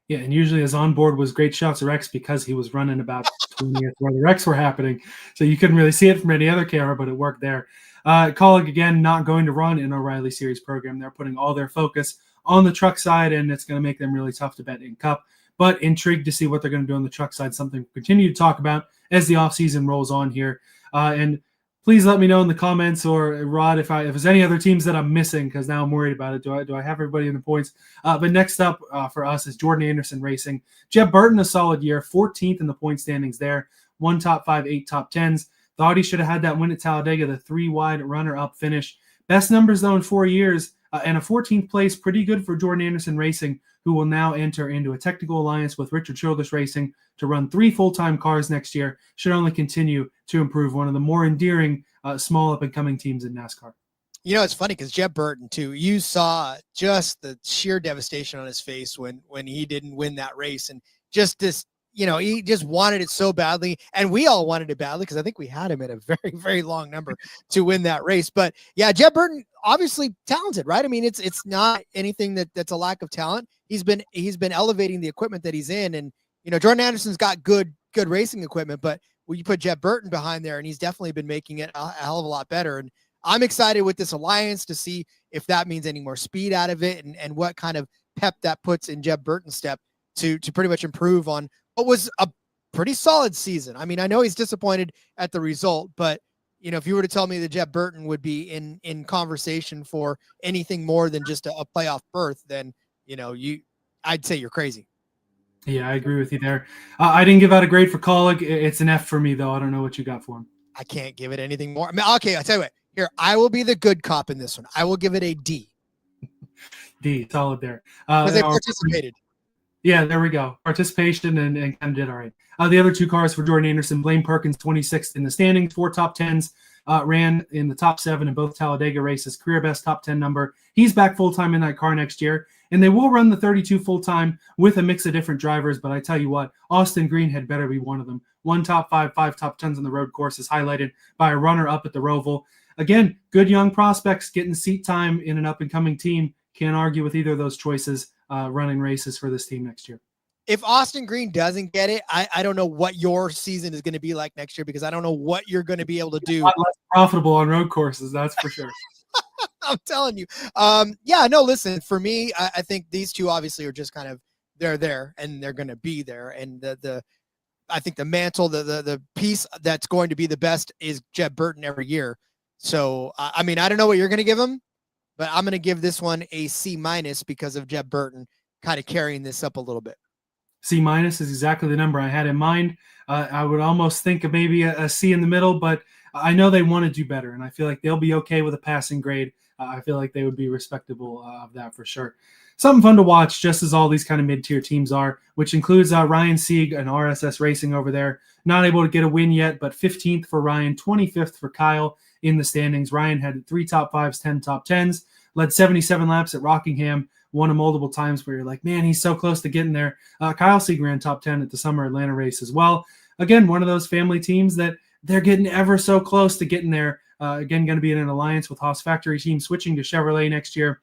Yeah, and usually his onboard was great shots of Rex because he was running about 20th where the wrecks were happening. So you couldn't really see it from any other camera, but it worked there. Kaulig, again, not going to run an O'Reilly Series program. They're putting all their focus on the truck side, and it's going to make them really tough to bet in Cup. But intrigued to see what they're going to do on the truck side, something we'll continue to talk about as the offseason rolls on here. And please let me know in the comments, or Rod, if there's any other teams that I'm missing, because now I'm worried about it. Do I have everybody in the points? But next up for us is Jordan Anderson Racing. Jeb Burton, a solid year, 14th in the point standings there. 1 top 5, 8 top 10s. Thought he should have had that win at Talladega, the 3-wide runner-up finish. Best numbers, though, in 4 years, and a 14th place, pretty good for Jordan Anderson Racing, who will now enter into a technical alliance with Richard Childress Racing to run 3 full-time cars next year. Should only continue to improve, one of the more endearing small up-and-coming teams in NASCAR. You know, it's funny because Jeb Burton, too, you saw just the sheer devastation on his face when he didn't win that race. And just this, you know, he just wanted it so badly. And we all wanted it badly because I think we had him at a very, very long number to win that race. But, yeah, Jeb Burton, obviously talented, right? I mean, it's not anything that's a lack of talent. He's been elevating the equipment that he's in. And, you know, Jordan Anderson's got good racing equipment, but when you put Jeb Burton behind there, and he's definitely been making it a hell of a lot better. And I'm excited with this alliance to see if that means any more speed out of it and what kind of pep that puts in Jeb Burton's step to pretty much improve on what was a pretty solid season. I mean, I know he's disappointed at the result, but you know, if you were to tell me that Jeb Burton would be in conversation for anything more than just a playoff berth, then, you know, I'd say you're crazy. Yeah, I agree with you there. I didn't give out a grade for Kaulig. It's an F for me, though. I don't know what you got for him. I can't give it anything more. I mean, okay, I'll tell you what. Here, I will be the good cop in this one. I will give it a D. D, solid there. Because they participated. Yeah, there we go. Participation and kind of did all right. The other 2 cars for Jordan Anderson, Blaine Perkins, 26th in the standings, 4 top 10s, ran in the top 7 in both Talladega races, career best top 10 number. He's back full-time in that car next year, and they will run the 32 full-time with a mix of different drivers, but I tell you what, Austin Green had better be one of them. 1 top 5, 5 top 10s on the road course is highlighted by a runner-up at the Roval. Again, good young prospects getting seat time in an up-and-coming team. Can't argue with either of those choices running races for this team next year. If Austin Green doesn't get it, I don't know what your season is going to be like next year, because I don't know what you're going to be able to do. A lot less profitable on road courses, that's for sure. I'm telling you. Yeah, no, listen, for me, I think these two obviously are just kind of, they're there and they're going to be there. And I think the mantle, the piece that's going to be the best is Jeb Burton every year. So, I mean, I don't know what you're going to give him, but I'm going to give this one a C- because of Jeb Burton kind of carrying this up a little bit. C- is exactly the number I had in mind. I would almost think of maybe a C in the middle, but I know they want to do better, and I feel like they'll be okay with a passing grade. I feel like they would be respectable of that for sure. Something fun to watch, just as all these kind of mid-tier teams are, which includes Ryan Sieg and RSS Racing over there. Not able to get a win yet, but 15th for Ryan, 25th for Kyle in the standings. Ryan had 3 top 5s, 10 top 10s, led 77 laps at Rockingham, won him multiple times where you're like, man, he's so close to getting there. Kyle Sieg ran top 10 at the Summer Atlanta race as well. Again, one of those family teams that they're getting ever so close to getting there. Again, going to be in an alliance with Haas Factory Team, switching to Chevrolet next year.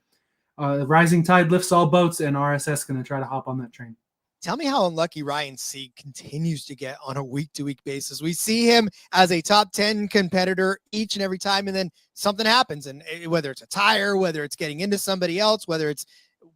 The rising tide lifts all boats, and RSS going to try to hop on that train. Tell me how unlucky Ryan Sieg continues to get on a week-to-week basis. We see him as a top 10 competitor each and every time, and then something happens, and whether it's a tire, whether it's getting into somebody else, whether it's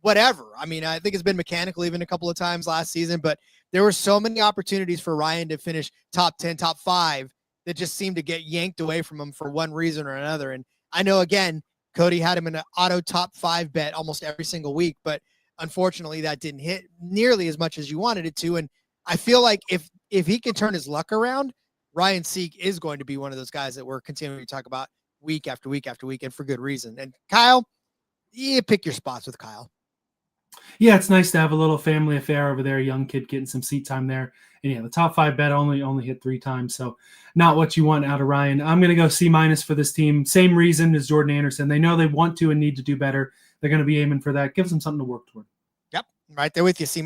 whatever. I mean, I think it's been mechanical even a couple of times last season, but there were so many opportunities for Ryan to finish top 10, top 5 that just seemed to get yanked away from him for one reason or another. And I know, again, Cody had him in an auto top 5 bet almost every single week, but unfortunately that didn't hit nearly as much as you wanted it to. And I feel like if he can turn his luck around, Ryan Sieg is going to be one of those guys that we're continuing to talk about week after week after week, and for good reason. And Kyle, you pick your spots with Kyle. Yeah, it's nice to have a little family affair over there. Young kid getting some seat time there. And yeah, the top 5 bet only hit 3 times. So not what you want out of Ryan. I'm going to go C- for this team. Same reason as Jordan Anderson. They know they want to and need to do better. They're going to be aiming for that. Gives them something to work toward. Yep. Right there with you. C-.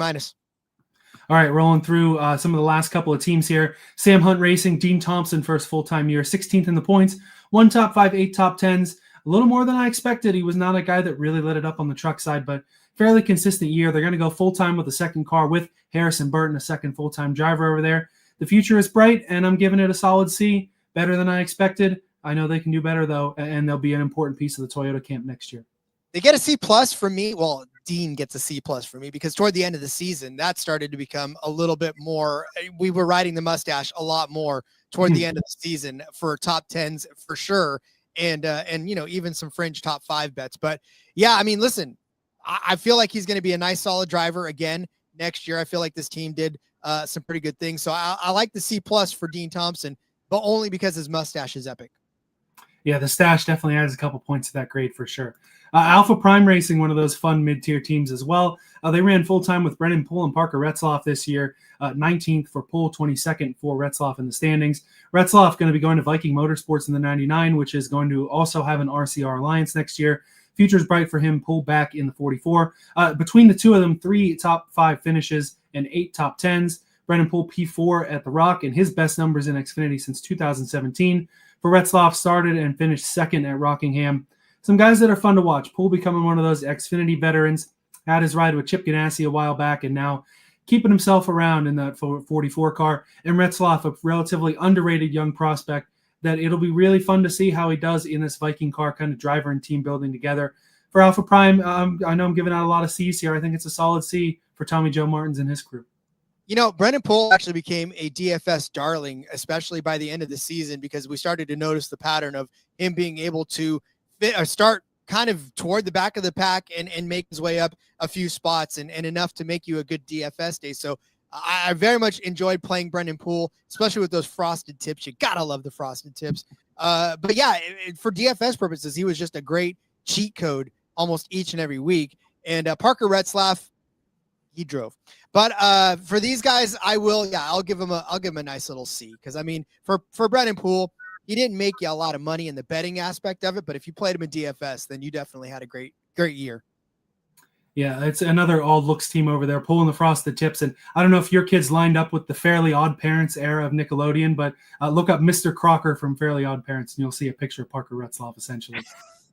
All right, rolling through some of the last couple of teams here. Sam Hunt Racing, Dean Thompson, first full-time year, 16th in the points, 1 top 5, 8 top 10s. A little more than I expected. He was not a guy that really lit it up on the truck side, but fairly consistent year. They're going to go full-time with a second car with Harrison Burton, a second full-time driver over there. The future is bright, and I'm giving it a solid C, better than I expected. I know they can do better, though, and they'll be an important piece of the Toyota camp next year. They get a C+ from me. Well, Dean gets a C+ for me because toward the end of the season, that started to become a little bit more. We were riding the mustache a lot more toward the end of the season for top 10s for sure. And even some fringe top 5 bets. But yeah, I mean, listen, I feel like he's going to be a nice, solid driver again next year. I feel like this team did some pretty good things. So I like the C+ for Dean Thompson, but only because his mustache is epic. Yeah, the stash definitely adds a couple points to that grade for sure. Alpha Prime Racing, one of those fun mid-tier teams as well. They ran full-time with Brennan Poole and Parker Retzloff this year. 19th for Poole, 22nd for Retzloff in the standings. Retzloff going to be going to Viking Motorsports in the 99, which is going to also have an RCR Alliance next year. Future's bright for him. Poole back in the 44. Between the two of them, 3 top 5 finishes and 8 top 10s. Brennan Poole P4 at the Rock and his best numbers in Xfinity since 2017. For Retzloff, started and finished second at Rockingham. Some guys that are fun to watch. Poole becoming one of those Xfinity veterans. Had his ride with Chip Ganassi a while back and now keeping himself around in that 44 car. And Retzloff, a relatively underrated young prospect that it'll be really fun to see how he does in this Viking car kind of driver and team building together. For Alpha Prime, I know I'm giving out a lot of C's here. I think it's a solid C for Tommy Joe Martins and his crew. You know, Brennan Poole actually became a DFS darling, especially by the end of the season, because we started to notice the pattern of him being able to start kind of toward the back of the pack and make his way up a few spots and enough to make you a good DFS day. So I very much enjoyed playing Brendan Poole, especially with those frosted tips. You gotta love the frosted tips. But yeah, for DFS purposes, he was just a great cheat code almost each and every week. And Parker Retzlaff, he drove. But for these guys, I'll give him a nice little C, because I mean, for Brendan Poole, he didn't make you a lot of money in the betting aspect of it, but if you played him in DFS, then you definitely had a great year. Yeah, it's another all looks team over there pulling the frosted tips. And I don't know if your kids lined up with the Fairly Odd Parents era of Nickelodeon, but look up Mr. Crocker from Fairly Odd Parents, and you'll see a picture of Parker Retzlaff, essentially.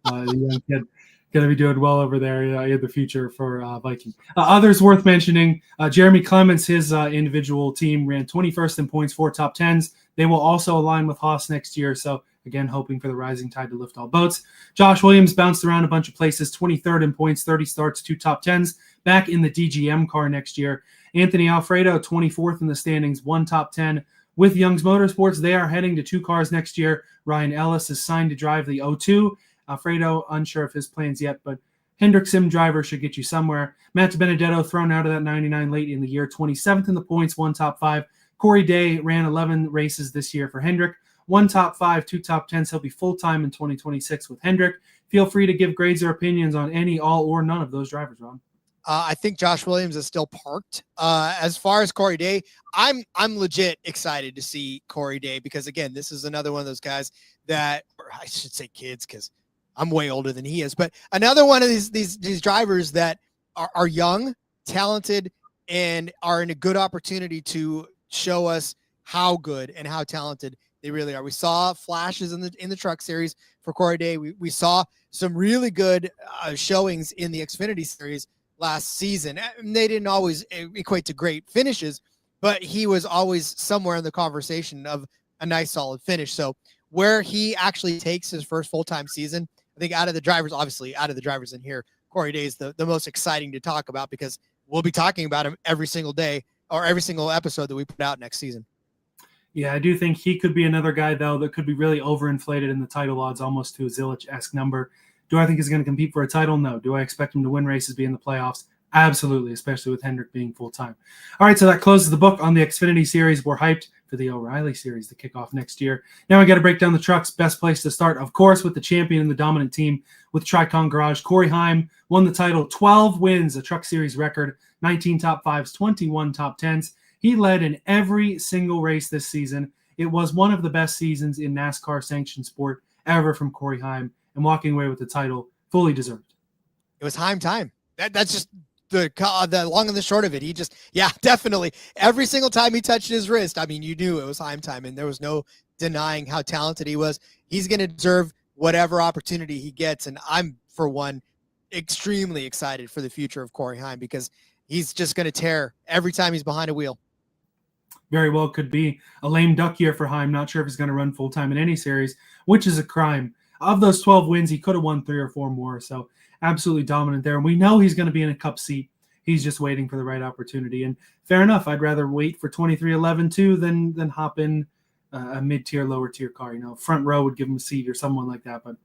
The young kid going to be doing well over there in the future for Viking. Others worth mentioning, Jeremy Clements, his individual team ran 21st in points, 4 top 10s. They will also align with Haas next year. So again, hoping for the rising tide to lift all boats. Josh Williams bounced around a bunch of places, 23rd in points, 30 starts, 2 top 10s, back in the DGM car next year. Anthony Alfredo, 24th in the standings, 1 top 10. With Young's Motorsports, they are heading to 2 cars next year. Ryan Ellis is signed to drive the 02. Alfredo, unsure of his plans yet, but Hendrick Sim driver should get you somewhere. Matt Benedetto thrown out of that 99 late in the year, 27th in the points, 1 top 5. Corey Day ran 11 races this year for Hendrick. 1 top 5, 2 top 10s. He'll be full-time in 2026 with Hendrick. Feel free to give grades or opinions on any, all, or none of those drivers, Ron. I think Josh Williams is still parked. As far as Corey Day, I'm legit excited to see Corey Day, because again, this is another one of those guys that, or I should say kids, because I'm way older than he is, but another one of these drivers that are young, talented, and are in a good opportunity to show us how good and how talented they really are. We saw flashes in the truck series for Corey Day. We saw some really good showings in the Xfinity series last season. And they didn't always equate to great finishes, but he was always somewhere in the conversation of a nice solid finish. So where he actually takes his first full-time season, I think out of the drivers in here, Corey Day is the most exciting to talk about, because we'll be talking about him every single day or every single episode that we put out next season. Yeah, I do think he could be another guy, though, that could be really overinflated in the title odds, almost to a Zilich-esque number. Do I think he's going to compete for a title? No. Do I expect him to win races, be in the playoffs? Absolutely, especially with Hendrick being full-time. All right, so that closes the book on the Xfinity series. We're hyped for the O'Reilly series to kick off next year. Now we got to break down the trucks. Best place to start, of course, with the champion and the dominant team with TRICON Garage. Corey Heim won the title, 12 wins, a truck series record, 19 top 5s, 21 top 10s. He led in every single race this season. It was one of the best seasons in NASCAR sanctioned sport ever from Corey Heim, and walking away with the title fully deserved. It was Heim time. That's just the long and the short of it. He just, yeah, definitely. Every single time he touched his wrist, I mean, you knew it was Heim time, and there was no denying how talented he was. He's going to deserve whatever opportunity he gets, and I'm, for one, extremely excited for the future of Corey Heim because he's just going to tear every time he's behind a wheel. Very well could be a lame duck year for Heim. Not sure if he's going to run full-time in any series, which is a crime. Of those 12 wins, he could have won 3 or 4 more, so absolutely dominant there. And we know he's going to be in a cup seat. He's just waiting for the right opportunity. And fair enough, I'd rather wait for 2311 too than hop in a mid-tier, lower-tier car. Front row would give him a seat or someone like that, but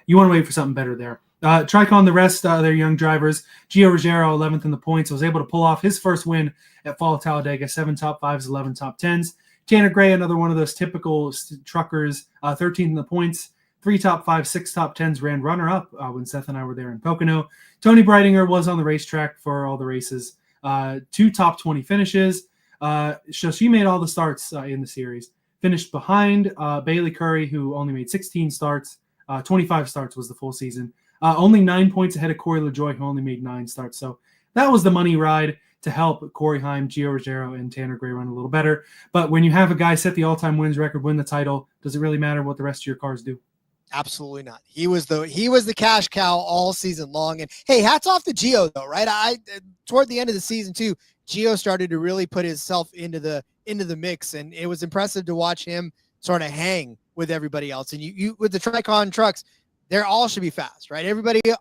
you want to wait for something better there. TRICON, the rest, their young drivers. Gio Ruggiero, 11th in the points, was able to pull off his first win at Fall Talladega, 7 top 5s, 11 top 10s. Tanner Gray, another one of those typical truckers, 13th in the points, 3 top 5s, 6 top 10s, ran runner-up when Seth and I were there in Pocono. Tony Breitinger was on the racetrack for all the races, 2 top 20 finishes. So she made all the starts in the series. Finished behind Bailey Curry, who only made 16 starts. 25 starts was the full season. Only 9 points ahead of Corey LaJoie, who only made 9 starts. So that was the money ride to help Corey Heim, Gio Ruggiero, and Tanner Gray run a little better. But when you have a guy set the all-time wins record, win the title, does it really matter what the rest of your cars do? Absolutely not. He was the cash cow all season long. And hey, hats off to Gio though, right? Toward the end of the season too, Gio started to really put himself into the mix, and it was impressive to watch him sort of hang with everybody else. And you with the TRICON trucks, they're all should be fast, right?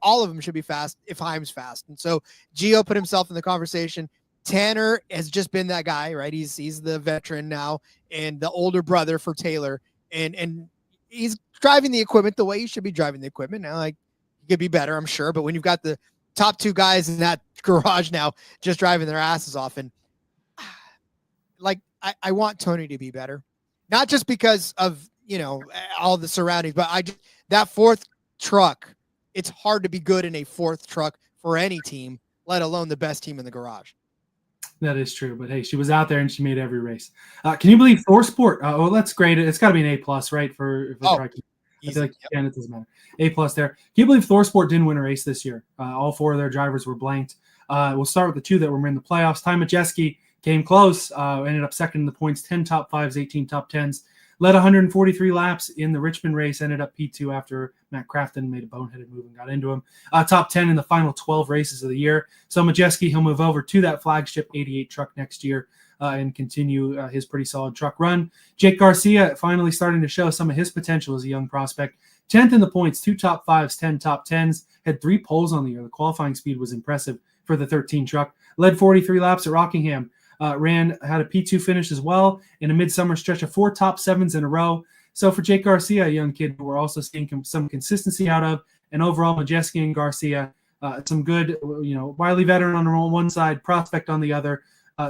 All of them should be fast if Heim's fast. And so Gio put himself in the conversation. Tanner has just been that guy, right? He's the veteran now and the older brother for Taylor, and he's driving the equipment the way you should be driving the equipment. Now, like, he could be better, I'm sure, but when you've got the top 2 guys in that garage now just driving their asses off, and like, I want Tony to be better, not just because of all the surroundings, but that 4th truck, it's hard to be good in a 4th truck for any team, let alone the best team in the garage. That is true, but hey, she was out there and she made every race. Can you believe ThorSport? Well, that's great. It's got to be an A+, right? For TRICON. I feel like it doesn't matter. A+ there. Can you believe ThorSport didn't win a race this year? All 4 of their drivers were blanked. We'll start with the 2 that were in the playoffs. Ty Majeski came close, ended up second in the points, 10 top 5s, 18 top 10s. Led 143 laps in the Richmond race, ended up P2 after Matt Crafton made a boneheaded move and got into him. Top 10 in the final 12 races of the year. So Majeski, he'll move over to that flagship 88 truck next year and continue his pretty solid truck run. Jake Garcia finally starting to show some of his potential as a young prospect. 10th in the points, 2 top 5s, 10 top 10s. Had 3 poles on the year. The qualifying speed was impressive for the 13 truck. Led 43 laps at Rockingham. Had a P2 finish as well in a midsummer stretch of 4 top 7s in a row. So for Jake Garcia, a young kid who we're also seeing some consistency out of, and overall Majeski and Garcia, some good, wily veteran on one side, prospect on the other,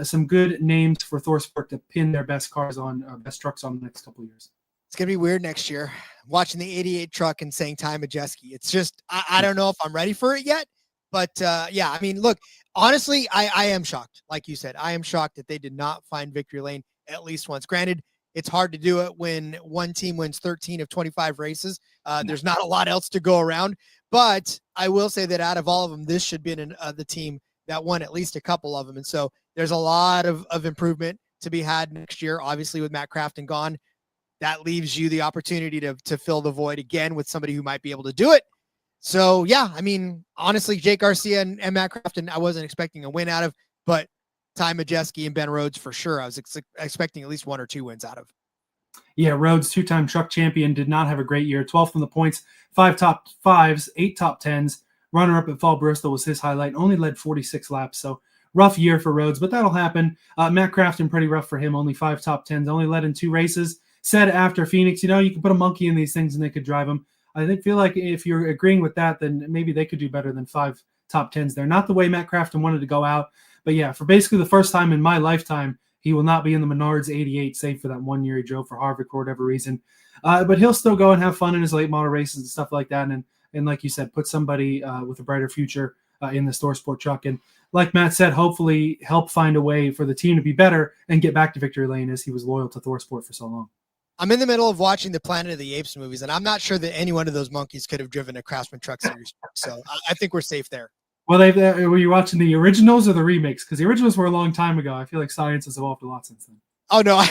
some good names for ThorSport to pin their best cars on, best trucks on the next couple of years. It's going to be weird next year, watching the 88 truck and saying Ty Majeski. It's just, I don't know if I'm ready for it yet, but yeah, I mean, look, honestly, I am shocked. Like you said, I am shocked that they did not find victory lane at least once. Granted, it's hard to do it when one team wins 13 of 25 races. There's not a lot else to go around, but I will say that out of all of them, this should be the team that won at least a couple of them. And so there's a lot of improvement to be had next year. Obviously, with Matt Crafton gone, that leaves you the opportunity to fill the void again with somebody who might be able to do it. So, yeah, I mean, honestly, Jake Garcia and Matt Crafton, I wasn't expecting a win out of, but Ty Majeski and Ben Rhodes, for sure, I was expecting at least 1 or 2 wins out of. Yeah, Rhodes, 2-time truck champion, did not have a great year. 12th in the points, 5 top 5s, 8 top 10s. Runner-up at Fall Bristol was his highlight, only led 46 laps, so rough year for Rhodes, but that'll happen. Matt Crafton, pretty rough for him, only 5 top 10s, only led in 2 races. Said after Phoenix, you can put a monkey in these things and they could drive them. I feel like if you're agreeing with that, then maybe they could do better than 5 top 10s there. Not the way Matt Crafton wanted to go out, but yeah, for basically the first time in my lifetime, he will not be in the Menards 88, save for that 1 year he drove for Harvick for whatever reason. But he'll still go and have fun in his late model races and stuff like that. And like you said, put somebody with a brighter future in the ThorSport truck. And like Matt said, hopefully help find a way for the team to be better and get back to victory lane as he was loyal to ThorSport for so long. I'm in the middle of watching the Planet of the Apes movies, and I'm not sure that any one of those monkeys could have driven a Craftsman Truck Series. So I think we're safe there. Well, were you watching the originals or the remakes? Because the originals were a long time ago. I feel like science has evolved a lot since then. Oh, no.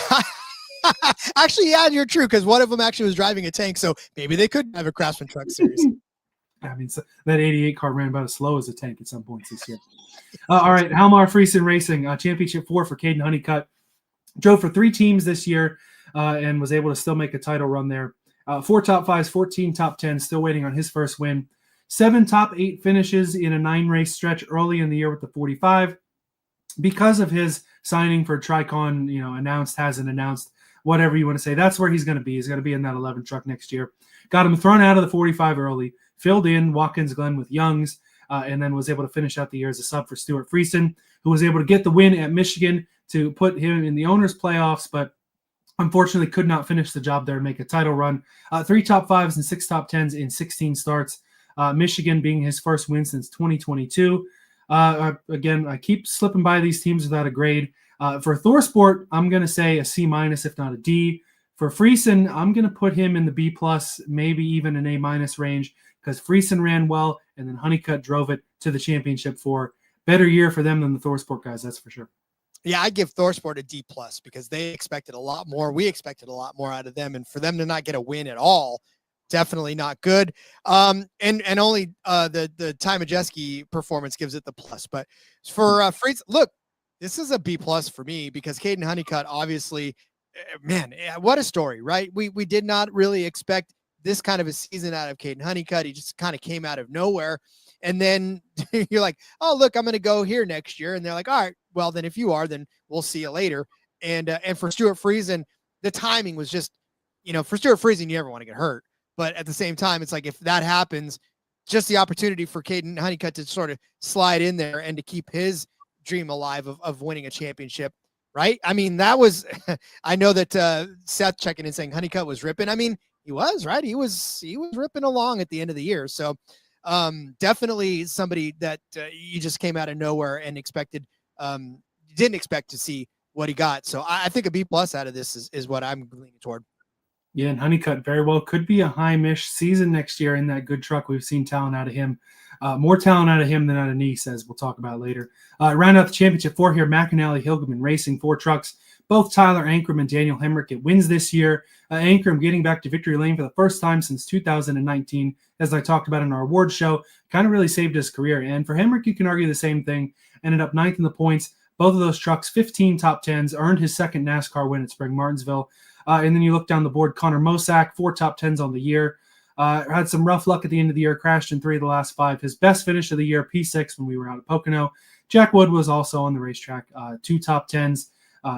Actually, yeah, you're true, because one of them actually was driving a tank, so maybe they could have a Craftsman Truck Series. I mean, so that 88 car ran about as slow as a tank at some points this year. All right, Halmar Friesen Racing, Championship 4 for Caden Honeycutt. Drove for 3 teams this year and was able to still make a title run there. 4 top 5s, 14 top 10s, still waiting on his first win. 7 top 8 finishes in a 9-race stretch early in the year with the 45. Because of his signing for TRICON, announced, hasn't announced, whatever you want to say, that's where he's going to be. He's going to be in that 11 truck next year. Got him thrown out of the 45 early, filled in Watkins Glen with Youngs, and then was able to finish out the year as a sub for Stuart Friesen, who was able to get the win at Michigan to put him in the owners' playoffs, but unfortunately could not finish the job there and make a title run. 3 top 5s and 6 top 10s in 16 starts. Michigan being his first win since 2022. Again, I keep slipping by these teams without a grade. For ThorSport, I'm going to say a C-, if not a D. For Friesen, I'm going to put him in the B+, maybe even an A- range, because Friesen ran well, and then Honeycutt drove it to the championship for better year for them than the ThorSport guys, that's for sure. Yeah, I give ThorSport a D+, because they expected a lot more. We expected a lot more out of them, and for them to not get a win at all, definitely not good. And only the Ty Majeski performance gives it the plus. But for Friesen, look, this is a B+ for me, because Caden Honeycutt, obviously, man, what a story, right? We did not really expect this kind of a season out of Caden Honeycutt. He just kind of came out of nowhere. And then you're like, oh, look, I'm going to go here next year. And they're like, all right, well, then if you are, then we'll see you later. And for Stuart Friesen, the timing was just, for Stuart Friesen, you never want to get hurt. But at the same time, it's like, if that happens, just the opportunity for Caden Honeycutt to sort of slide in there and to keep his dream alive of winning a championship, right? I mean, that was, I know that Seth checking in saying Honeycutt was ripping. I mean, he was, right? He was ripping along at the end of the year. So definitely somebody that you just came out of nowhere and didn't expect to see what he got. So I think a B+ out of this is what I'm leaning toward. Yeah, and Honeycutt very well could be a high-ish season next year in that good truck. We've seen talent out of him. More talent out of him than out of Nice, as we'll talk about later. Round out the championship 4 here, McAnally Hilgeman Racing, 4 trucks. Both Tyler Ankrum and Daniel Hemrick get wins this year. Ankrum getting back to victory lane for the first time since 2019, as I talked about in our awards show, kind of really saved his career. And for Hemrick, you can argue the same thing. Ended up 9th in the points. Both of those trucks, 15 top 10s, earned his second NASCAR win at Spring Martinsville. And then you look down the board, Connor Mosack, 4 top 10s on the year. Had some rough luck at the end of the year, crashed in 3 of the last 5. His best finish of the year, P6, when we were out at Pocono. Jack Wood was also on the racetrack, 2 top 10s.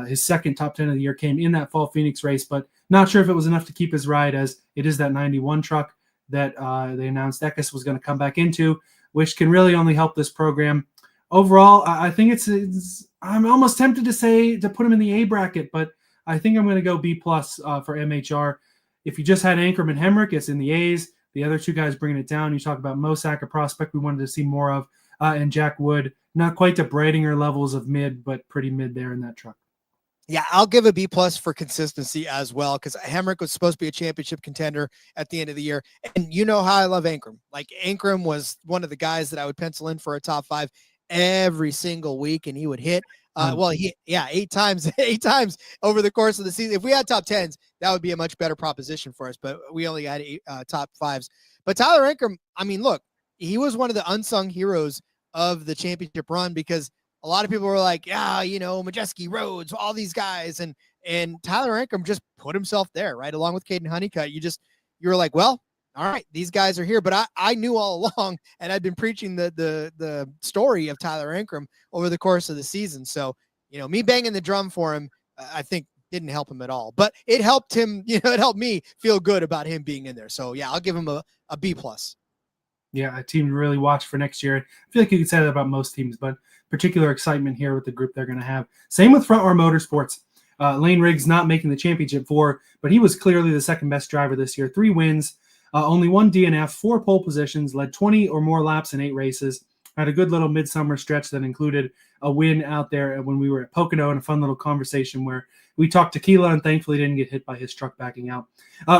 His second top 10 of the year came in that Fall Phoenix race, but not sure if it was enough to keep his ride, as it is that 91 truck that they announced Eckes was going to come back into, which can really only help this program. Overall, I think I'm almost tempted to put him in the A bracket, but I think I'm going to go B+ for MHR. If you just had Ankrum and Hemrick, it's in the A's. The other 2 guys bringing it down. You talk about Mosack, a prospect we wanted to see more of, and Jack Wood, not quite to Bradinger levels of mid, but pretty mid there in that truck. Yeah, I'll give a B+ for consistency as well, because Hemrick was supposed to be a championship contender at the end of the year. And you know how I love Ankrum. Like, Ankrum was one of the guys that I would pencil in for a top 5 every single week, and he would hit. 8 times over the course of the season. If we had top 10s, that would be a much better proposition for us, but we only had 8 top 5s. But Tyler Ankrum, I mean, look, he was one of the unsung heroes of the championship run, because a lot of people were like, yeah, Majeski, Rhodes, all these guys. And Tyler Ankrum just put himself there, right? Along with Caden Honeycutt. You were like, well, all right, these guys are here. But I knew all along, and I've been preaching the story of Tyler Ankrum over the course of the season. So, me banging the drum for him, I think didn't help him at all. But it helped him, it helped me feel good about him being in there. So, yeah, I'll give him a B+. Yeah, a team to really watch for next year. I feel like you could say that about most teams, but particular excitement here with the group they're going to have. Same with Front Row Motorsports. Lane Riggs not making the championship 4, but he was clearly the second best driver this year. 3 wins, only 1 DNF, 4 pole positions, led 20 or more laps in 8 races. Had a good little midsummer stretch that included a win out there when we were at Pocono, and a fun little conversation where we talked tequila and thankfully didn't get hit by his truck backing out.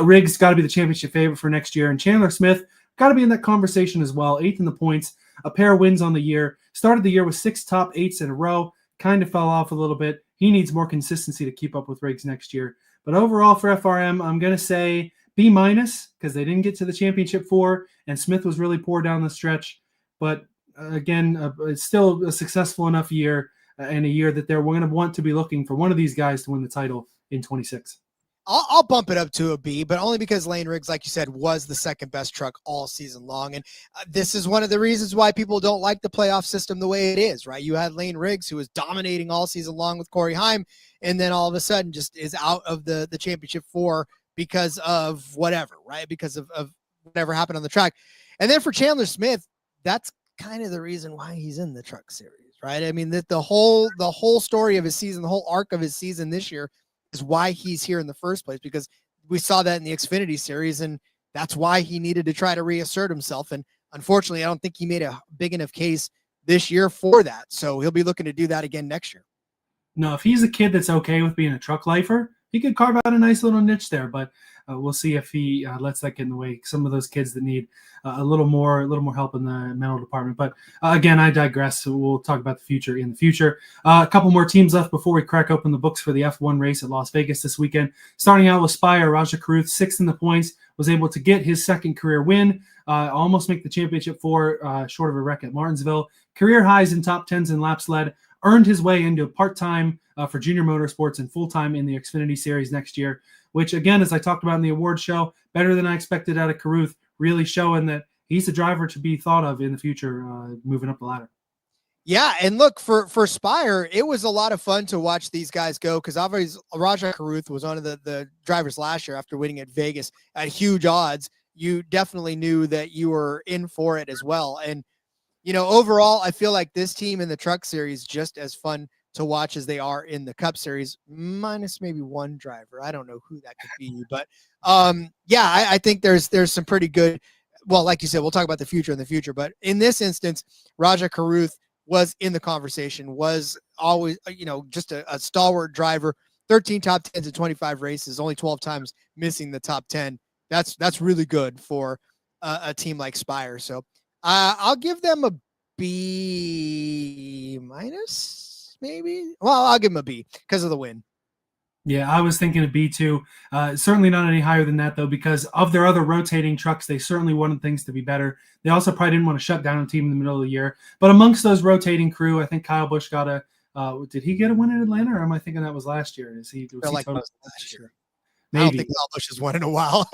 Riggs got to be the championship favorite for next year, and Chandler Smith got to be in that conversation as well. 8th in the points, a pair of wins on the year. Started the year with 6 top 8s in a row, kind of fell off a little bit. He needs more consistency to keep up with Riggs next year. But overall for FRM, I'm going to say B- because they didn't get to the championship 4, and Smith was really poor down the stretch. But again, it's still a successful enough year, and a year that they're going to want to be looking for one of these guys to win the title in 26. I'll bump it up to a B, but only because Lane Riggs, like you said, was the second best truck all season long. And this is one of the reasons why people don't like the playoff system the way it is, right? You had Lane Riggs, who was dominating all season long with Corey Heim, and then all of a sudden just is out of the championship 4 because of whatever, right? Because of whatever happened on the track. And then for Chandler Smith, that's kind of the reason why he's in the truck series, right? I mean, the whole story of his season, the whole arc of his season this year is why he's here in the first place, because we saw that in the Xfinity series, and that's why he needed to try to reassert himself. And unfortunately, I don't think he made a big enough case this year for that. So he'll be looking to do that again next year. No, if he's a kid that's okay with being a truck lifer, he could carve out a nice little niche there, but we'll see if he lets that get in the way. Some of those kids that need a little more help in the mental department. But again, I digress. So we'll talk about the future in the future. A couple more teams left before we crack open the books for the F1 race at Las Vegas this weekend. Starting out with Spire, Raja Caruth, 6th in the points, was able to get his second career win, almost make the championship 4, short of a wreck at Martinsville. Career highs in top 10s and laps led, earned his way into part-time for Junior Motorsports and full-time in the Xfinity Series next year, which, again, as I talked about in the award show, better than I expected out of Caruth, really showing that he's a driver to be thought of in the future, moving up the ladder. Yeah, and look, for Spire, it was a lot of fun to watch these guys go, because obviously Raja Caruth was one of the drivers last year after winning at Vegas at huge odds. You definitely knew that you were in for it as well. And, you know, overall, I feel like this team in the Truck Series just as fun to watch as they are in the Cup Series, minus maybe one driver. I don't know who that could be, but yeah, I think there's some pretty good. Well, like you said, we'll talk about the future in the future, but in this instance, Raja Caruth was in the conversation, was always, you know, just a stalwart driver, 13 top 10s in 25 races, only 12 times missing the top 10. That's really good for a team like Spire. So I'll give them a B minus. Maybe. Well, I'll give him a B because of the win. Yeah, I was thinking a B too. Certainly not any higher than that, though, because of their other rotating trucks, they certainly wanted things to be better. They also probably didn't want to shut down a team in the middle of the year. But amongst those rotating crew, I think Kyle Busch got a did he get a win in Atlanta, or am I thinking that was last year? Was he like last year? Maybe. I don't think Kyle Busch has won in a while.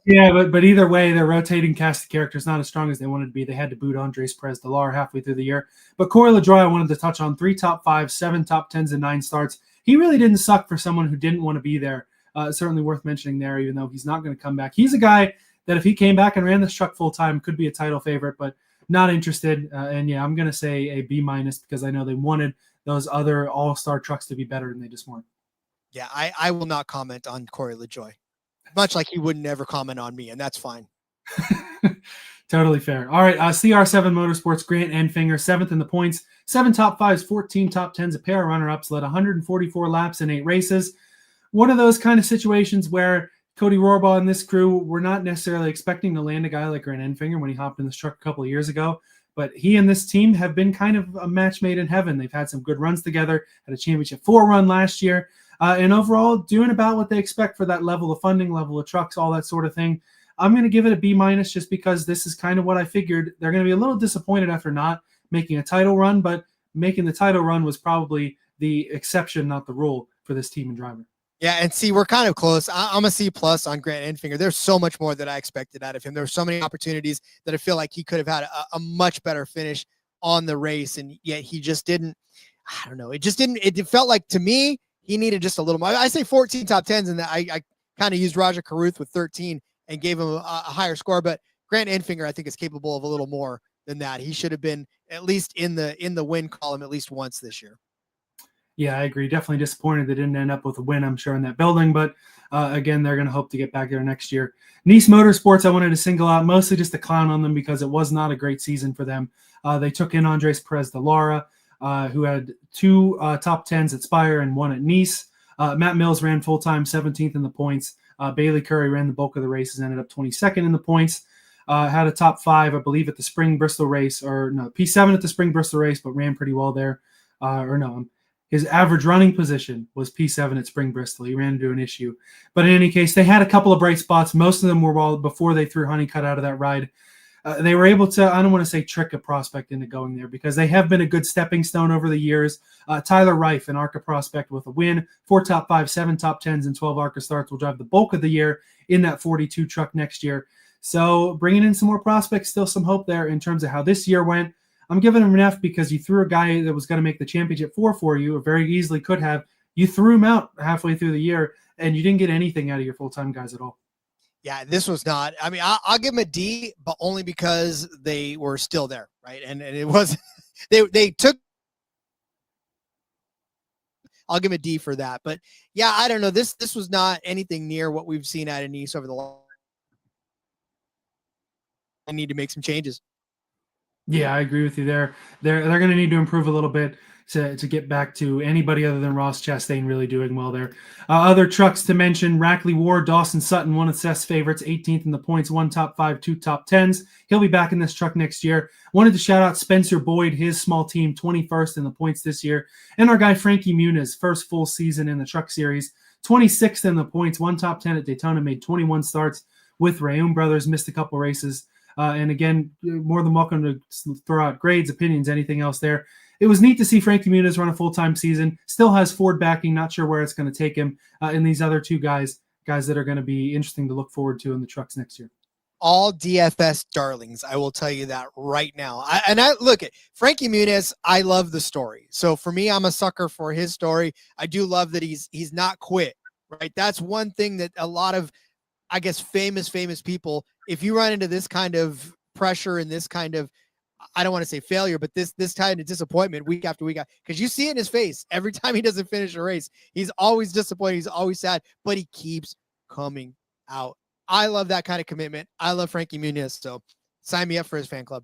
Yeah, but either way, their rotating cast of characters not as strong as they wanted to be. They had to boot Andres Perez Delar halfway through the year. But Corey LaJoie, I wanted to touch on 3 top 5s, 7 top 10s, and 9 starts. He really didn't suck for someone who didn't want to be there. Certainly worth mentioning there, even though he's not going to come back. He's a guy that if he came back and ran this truck full time, could be a title favorite, but not interested. And yeah, I'm going to say a B minus because I know they wanted those other all-star trucks to be better, and they just weren't. Yeah, I will not comment on Corey LaJoie, much like he would never comment on me, and that's fine. Totally fair. All right, CR7 Motorsports, Grant Enfinger, 7th in the points, 7 top 5s, 14 top 10s, a pair of runner-ups, led 144 laps in 8 races. One of those kind of situations where Cody Rohrbaugh and this crew were not necessarily expecting to land a guy like Grant Enfinger when he hopped in this truck a couple of years ago, but he and this team have been kind of a match made in heaven. They've had some good runs together, had a championship 4 run last year, and overall doing about what they expect for that level of funding, level of trucks, all that sort of thing. I'm going to give it a B minus just because this is kind of what I figured. They're going to be a little disappointed after not making a title run, but making the title run was probably the exception, not the rule for this team and driver. Yeah, and see, we're kind of close. I'm a C+ on Grant Enfinger. There's so much more that I expected out of him. There were so many opportunities that I feel like he could have had a much better finish on the race, and yet he just didn't. I don't know. It just didn't. It felt like to me he needed just a little more. I say 14 top 10s, and I kind of used Raja Caruth with 13 and gave him a higher score. But Grant Enfinger, I think, is capable of a little more than that. He should have been at least in the win column at least once this year. Yeah, I agree. Definitely disappointed they didn't end up with a win, I'm sure, in that building. But again, they're going to hope to get back there next year. Nice Motorsports, I wanted to single out, mostly just to clown on them because it was not a great season for them. They took in Andres Perez de Lara, who had 2 top 10s at Spire and 1 at Nice. Matt Mills ran full-time, 17th in the points. Bailey Curry ran the bulk of the races, ended up 22nd in the points. had a top 5, I believe, at the Spring Bristol race, or no, P7 at the Spring Bristol race, but ran pretty well there. His average running position was P7 at Spring Bristol. He ran into an issue. But in any case, they had a couple of bright spots. Most of them were all before they threw Honeycutt out of that ride. They were able to, I don't want to say trick a prospect into going there, because they have been a good stepping stone over the years. Tyler Reif, an ARCA prospect with a win, 4 top 5, 7 top 10s, and 12 ARCA starts, will drive the bulk of the year in that 42 truck next year. So bringing in some more prospects, still some hope there in terms of how this year went. I'm giving him an F because you threw a guy that was going to make the championship 4 for you, or very easily could have. You threw him out halfway through the year, and you didn't get anything out of your full-time guys at all. Yeah, this was not. I mean, I'll give him a D, but only because they were still there, right? And it was they took. I'll give him a D for that. But yeah, I don't know. This was not anything near what we've seen out of Nice over the long. I need to make some changes. Yeah, I agree with you there. They're going to need to improve a little bit to get back to anybody other than Ross Chastain really doing well there. Other trucks to mention: Rackley Ward, Dawson Sutton, one of Seth's favorites, 18th in the points, 1 top 5, 2 top 10s. He'll be back in this truck next year. Wanted to shout out Spencer Boyd, his small team, 21st in the points this year. And our guy Frankie Muniz, first full season in the Truck Series, 26th in the points, 1 top 10 at Daytona, made 21 starts with Rayoum Brothers, missed a couple races. And again, more than welcome to throw out grades, opinions, anything else there. It was neat to see Frankie Muniz run a full-time season. Still has Ford backing, not sure where it's going to take him. And these other 2 guys that are going to be interesting to look forward to in the trucks next year. All DFS darlings, I will tell you that right now. I look at Frankie Muniz. I love the story. So for me, I'm a sucker for his story. I do love that he's not quit, right? That's one thing that a lot of, I guess, famous people, if you run into this kind of pressure and this kind of, I don't want to say failure, but this kind of disappointment week after week, because you see it in his face every time he doesn't finish a race. He's always disappointed. He's always sad, but he keeps coming out. I love that kind of commitment. I love Frankie Muniz. So sign me up for his fan club.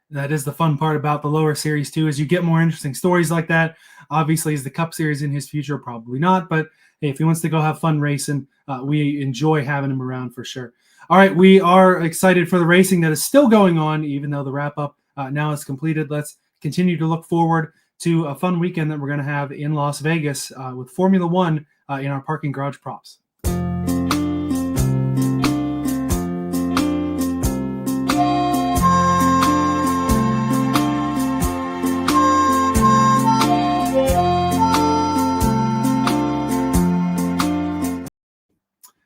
That is the fun part about the lower series too, is you get more interesting stories like that. Obviously, is the Cup Series in his future? Probably not, but hey, if he wants to go have fun racing, we enjoy having him around for sure. All right, we are excited for the racing that is still going on, even though the wrap-up now is completed. Let's continue to look forward to a fun weekend that we're going to have in Las Vegas with Formula One in our parking garage props.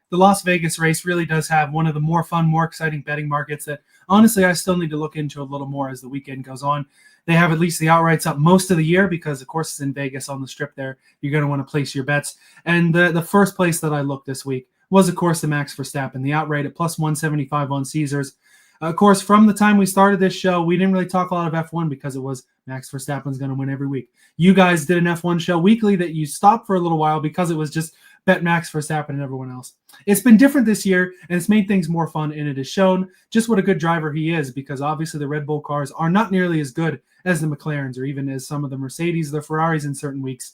The Las Vegas race really does have one of the more fun, more exciting betting markets that, honestly, I still need to look into a little more as the weekend goes on. They have at least the outrights up most of the year because, of course, it's in Vegas on the strip there. You're going to want to place your bets. And the first place that I looked this week was, of course, the Max Verstappen, the outright at plus 175 on Caesars. Of course, from the time we started this show, we didn't really talk a lot of F1 because it was Max Verstappen's going to win every week. You guys did an F1 show weekly that you stopped for a little while because it was just bet Max Verstappen and everyone else. It's been different this year, and it's made things more fun, and it has shown just what a good driver he is, because obviously the Red Bull cars are not nearly as good as the McLarens or even as some of the Mercedes, the Ferraris in certain weeks.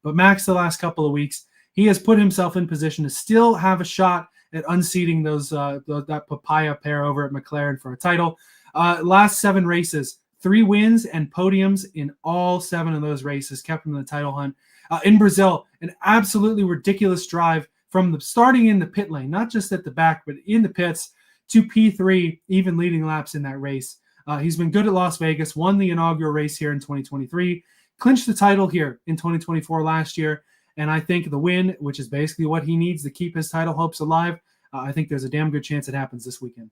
But Max, the last couple of weeks, he has put himself in position to still have a shot at unseating that papaya pair over at McLaren for a title. Last 7 races, 3 wins and podiums in all 7 of those races kept him in the title hunt. In Brazil, an absolutely ridiculous drive from starting in the pit lane, not just at the back, but in the pits to P3, even leading laps in that race. He's been good at Las Vegas, won the inaugural race here in 2023, clinched the title here in 2024 last year. And I think the win, which is basically what he needs to keep his title hopes alive, I think there's a damn good chance it happens this weekend.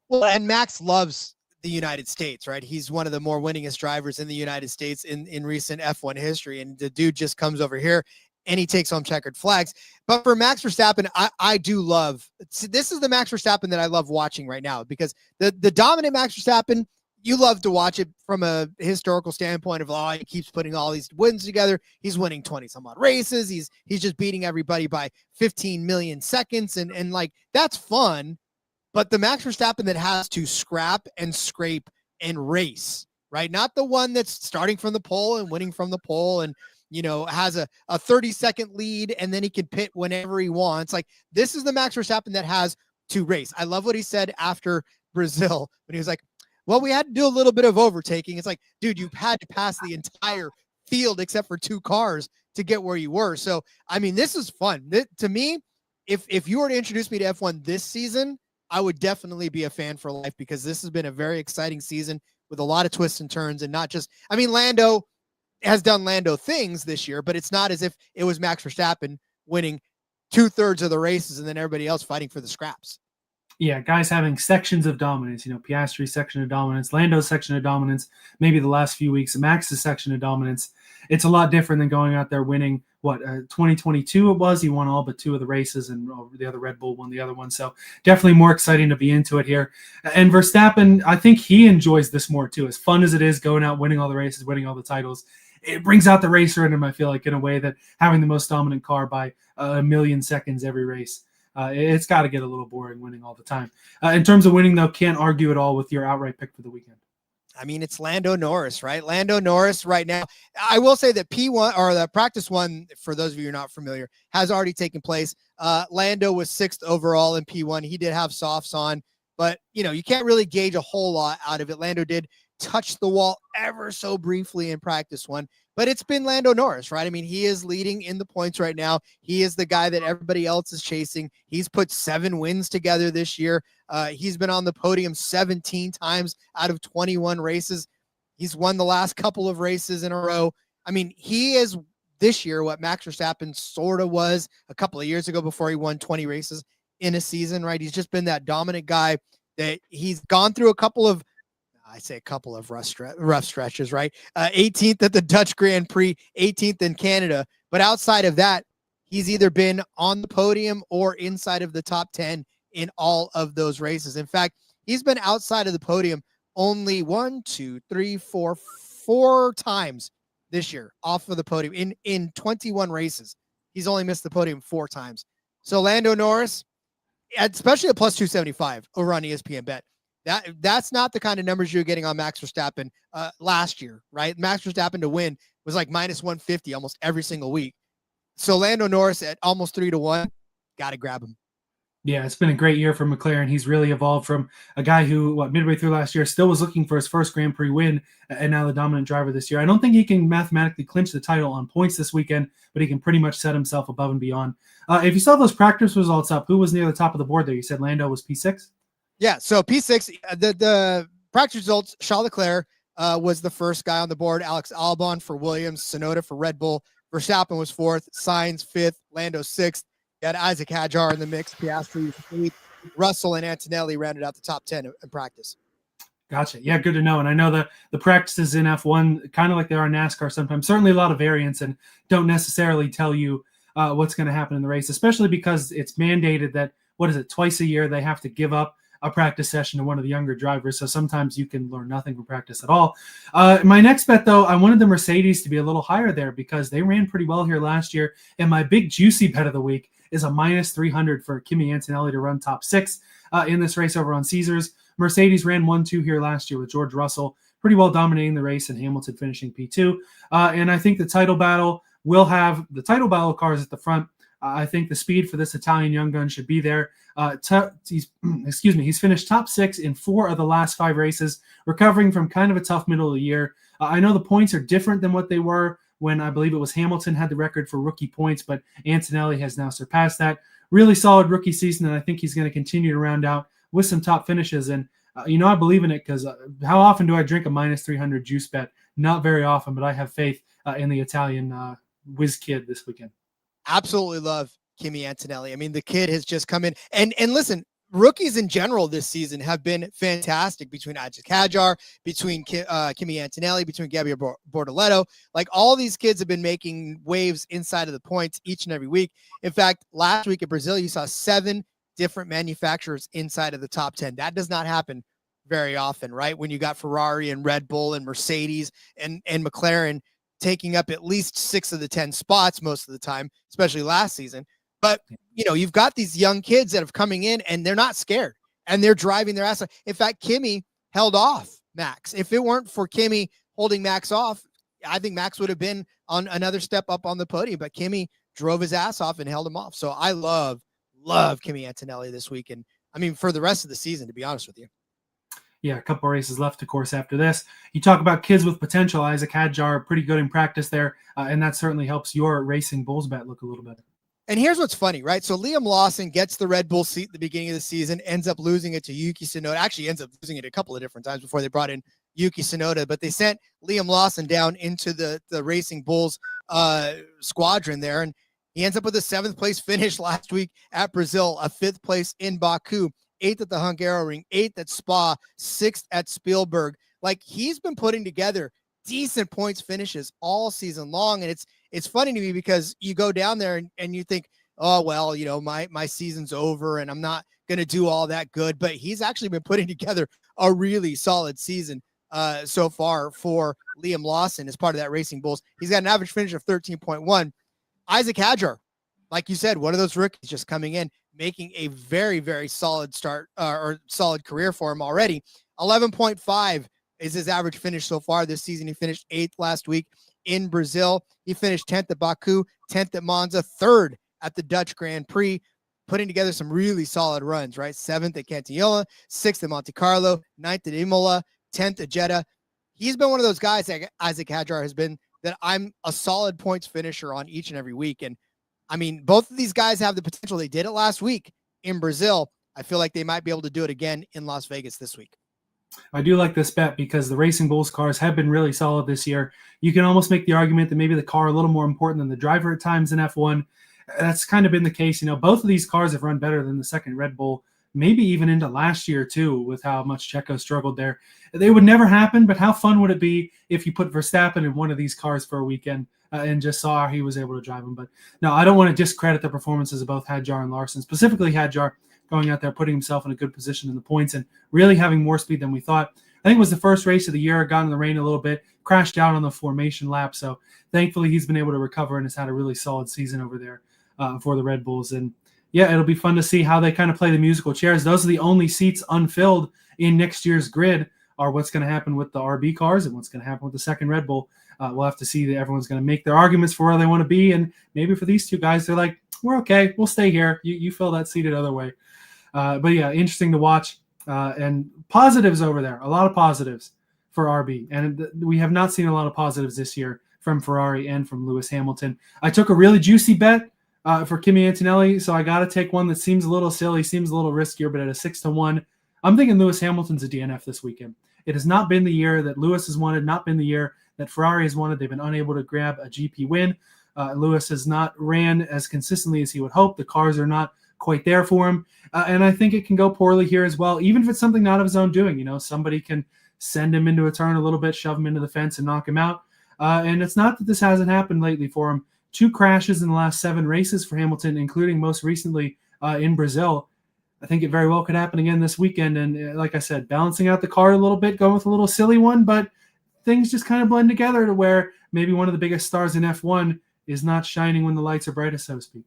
Well, and Max loves the United States, right? He's one of the more winningest drivers in the United States in recent F1 history. And the dude just comes over here and he takes home checkered flags. But for Max Verstappen, I do love, this is the Max Verstappen that I love watching right now, because the dominant Max Verstappen, you love to watch it from a historical standpoint of, he keeps putting all these wins together. He's winning 20 some odd races. He's just beating everybody by 15 million seconds. And like, that's fun. But the Max Verstappen that has to scrap and scrape and race, right? Not the one that's starting from the pole and winning from the pole and, has a 30-second lead and then he can pit whenever he wants. Like, this is the Max Verstappen that has to race. I love what he said after Brazil when he was like, well, we had to do a little bit of overtaking. It's like, dude, you had to pass the entire field except for 2 cars to get where you were. So, I mean, this is fun. To me, if you were to introduce me to F1 this season, I would definitely be a fan for life, because this has been a very exciting season with a lot of twists and turns, and not just, I mean, Lando has done Lando things this year, but it's not as if it was Max Verstappen winning 2/3 of the races and then everybody else fighting for the scraps. Yeah, guys having sections of dominance, Piastri's section of dominance, Lando's section of dominance, maybe the last few weeks, Max's section of dominance. It's a lot different than going out there winning, 2022 it was. He won all but 2 of the races, and the other Red Bull won the other one. So definitely more exciting to be into it here. And Verstappen, I think he enjoys this more too. As fun as it is going out, winning all the races, winning all the titles, it brings out the racer in him, I feel like, in a way that having the most dominant car by a million seconds every race, it's got to get a little boring winning all the time. In terms of winning, though, can't argue at all with your outright pick for the weekend. I mean, it's Lando Norris, right? Lando Norris right now. I will say that P1, or the practice one, for those of you who are not familiar, has already taken place. Lando was 6th overall in P1. He did have softs on, but you can't really gauge a whole lot out of it. Lando did touch the wall ever so briefly in practice one, but it's been Lando Norris, right? I mean, he is leading in the points right now. He is the guy that everybody else is chasing. He's put 7 wins together this year. He's been on the podium 17 times out of 21 races. He's won the last couple of races in a row. I mean, he is this year what Max Verstappen sort of was a couple of years ago before he won 20 races in a season, right? He's just been that dominant guy that he's gone through a couple of rough stretches, right? 18th at the Dutch Grand Prix, 18th in Canada. But outside of that, he's either been on the podium or inside of the top 10 in all of those races. In fact, he's been outside of the podium only 4 times this year off of the podium in 21 races. He's only missed the podium 4 times. So Lando Norris, especially at plus 275 over on ESPN Bet, that's not the kind of numbers you're getting on Max Verstappen last year, right? Max Verstappen to win was like minus 150 almost every single week. So Lando Norris at almost 3-1, got to grab him. Yeah, it's been a great year for McLaren. He's really evolved from a guy who, midway through last year, still was looking for his first Grand Prix win, and now the dominant driver this year. I don't think he can mathematically clinch the title on points this weekend, but he can pretty much set himself above and beyond. If you saw those practice results up, who was near the top of the board there? You said Lando was P6? Yeah, so P6, the practice results, Charles Leclerc was the first guy on the board, Alex Albon for Williams, Tsunoda for Red Bull, Verstappen was 4th, Sainz 5th, Lando 6th. You had Isaac Hadjar in the mix, Piastri 8th, Russell and Antonelli rounded out the top 10 in practice. Gotcha. Yeah, good to know. And I know the practices in F1, kind of like they are in NASCAR sometimes, certainly a lot of variance and don't necessarily tell you what's going to happen in the race, especially because it's mandated that, twice a year they have to give up a practice session to one of the younger drivers. So sometimes you can learn nothing from practice at all. My next bet, though, I wanted the Mercedes to be a little higher there because they ran pretty well here last year. And my big juicy bet of the week is a minus 300 for Kimi Antonelli to run top 6 in this race over on Caesars. Mercedes ran 1-2 here last year with George Russell pretty well dominating the race and Hamilton finishing P2. And I think the title battle will have the title battle cars at the front. I think the speed for this Italian young gun should be there. He's finished top 6 in 4 of the last 5 races, recovering from kind of a tough middle of the year. I know the points are different than what they were when I believe it was Hamilton had the record for rookie points, but Antonelli has now surpassed that. Really solid rookie season, and I think he's going to continue to round out with some top finishes. And, I believe in it because how often do I drink a minus 300 juice bet? Not very often, but I have faith in the Italian whiz kid this weekend. Absolutely love Kimi Antonelli. I mean, the kid has just come in. And listen, rookies in general this season have been fantastic between Isaac Hadjar, between Kimi Antonelli, between Gabriel Bortoleto. Like, all these kids have been making waves inside of the points each and every week. In fact, last week in Brazil, you saw 7 different manufacturers inside of the top 10. That does not happen very often, right? When you got Ferrari and Red Bull and Mercedes and McLaren taking up at least 6 of the 10 spots most of the time, especially last season. But, you've got these young kids that have coming in and they're not scared and they're driving their ass off. In fact, Kimi held off Max. If it weren't for Kimi holding Max off, I think Max would have been on another step up on the podium, but Kimi drove his ass off and held him off. So I love Kimi Antonelli this week. And I mean, for the rest of the season, to be honest with you. Yeah, a couple races left, of course, after this. You talk about kids with potential. Isaac Hadjar, pretty good in practice there, and that certainly helps your Racing Bulls bet look a little better. And here's what's funny, right? So Liam Lawson gets the Red Bull seat at the beginning of the season, ends up losing it to Yuki Tsunoda. Actually ends up losing it a couple of different times before they brought in Yuki Tsunoda, but they sent Liam Lawson down into the Racing Bulls squadron there, and he ends up with a 7th place finish last week at Brazil, a 5th place in Baku, 8th at the Hungaroring, 8th at Spa, 6th at Spielberg. Like, he's been putting together decent points finishes all season long, and it's funny to me because you go down there and you think, oh, well, you know, my season's over and I'm not going to do all that good, but he's actually been putting together a really solid season so far for Liam Lawson as part of that Racing Bulls. He's got an average finish of 13.1. Isaac Hadjar, like you said, one of those rookies just coming in, making a very, very solid start or solid career for him already. 11.5 is his average finish so far this season. He finished 8th last week in Brazil. He finished 10th at Baku, 10th at Monza, 3rd at the Dutch Grand Prix, putting together some really solid runs, right? 7th at Cantignola, 6th at Monte Carlo, 9th at Imola, 10th at Jeddah. He's been one of those guys that Isaac Hadjar has been that I'm a solid points finisher on each and every week. And I mean, both of these guys have the potential. They did it last week in Brazil. I feel like they might be able to do it again in Las Vegas this week. I do like this bet because the Racing Bulls cars have been really solid this year. You can almost make the argument that maybe the car a little more important than the driver at times in F1. That's kind of been the case. You know, both of these cars have run better than the second Red Bull, maybe even into last year too, with how much Checo struggled there. They would never happen, but how fun would it be if you put Verstappen in one of these cars for a weekend and just saw how he was able to drive them? But no, I don't want to discredit the performances of both Hadjar and Larson, specifically Hadjar going out there, putting himself in a good position in the points and really having more speed than we thought. I think it was the first race of the year, got in the rain a little bit, crashed out on the formation lap. So thankfully he's been able to recover and has had a really solid season over there for the Red Bulls. And yeah, it'll be fun to see how they kind of play the musical chairs. Those are the only seats unfilled in next year's grid are what's going to happen with the RB cars and what's going to happen with the second Red Bull. We'll have to see that everyone's going to make their arguments for where they want to be. And maybe for these two guys, they're like, we're okay. We'll stay here. You fill that seat another way. But yeah, interesting to watch and positives over there. A lot of positives for RB. And we have not seen a lot of positives this year from Ferrari and from Lewis Hamilton. I took a really juicy bet for Kimi Antonelli. So I got to take one that seems a little silly, seems a little riskier, but at a 6-1, I'm thinking Lewis Hamilton's a DNF this weekend. It has not been the year that Lewis has wanted, not been the year that Ferrari has wanted. They've been unable to grab a GP win. Lewis has not ran as consistently as he would hope. The cars are not quite there for him. And I think it can go poorly here as well, even if it's something not of his own doing. You know, somebody can send him into a turn a little bit, shove him into the fence and knock him out. And it's not that this hasn't happened lately for him. 2 crashes in the last 7 races for Hamilton, including most recently in Brazil. I think it very well could happen again this weekend. And like I said, balancing out the car a little bit, going with a little silly one, but things just kind of blend together to where maybe one of the biggest stars in F1 is not shining when the lights are brightest, so to speak.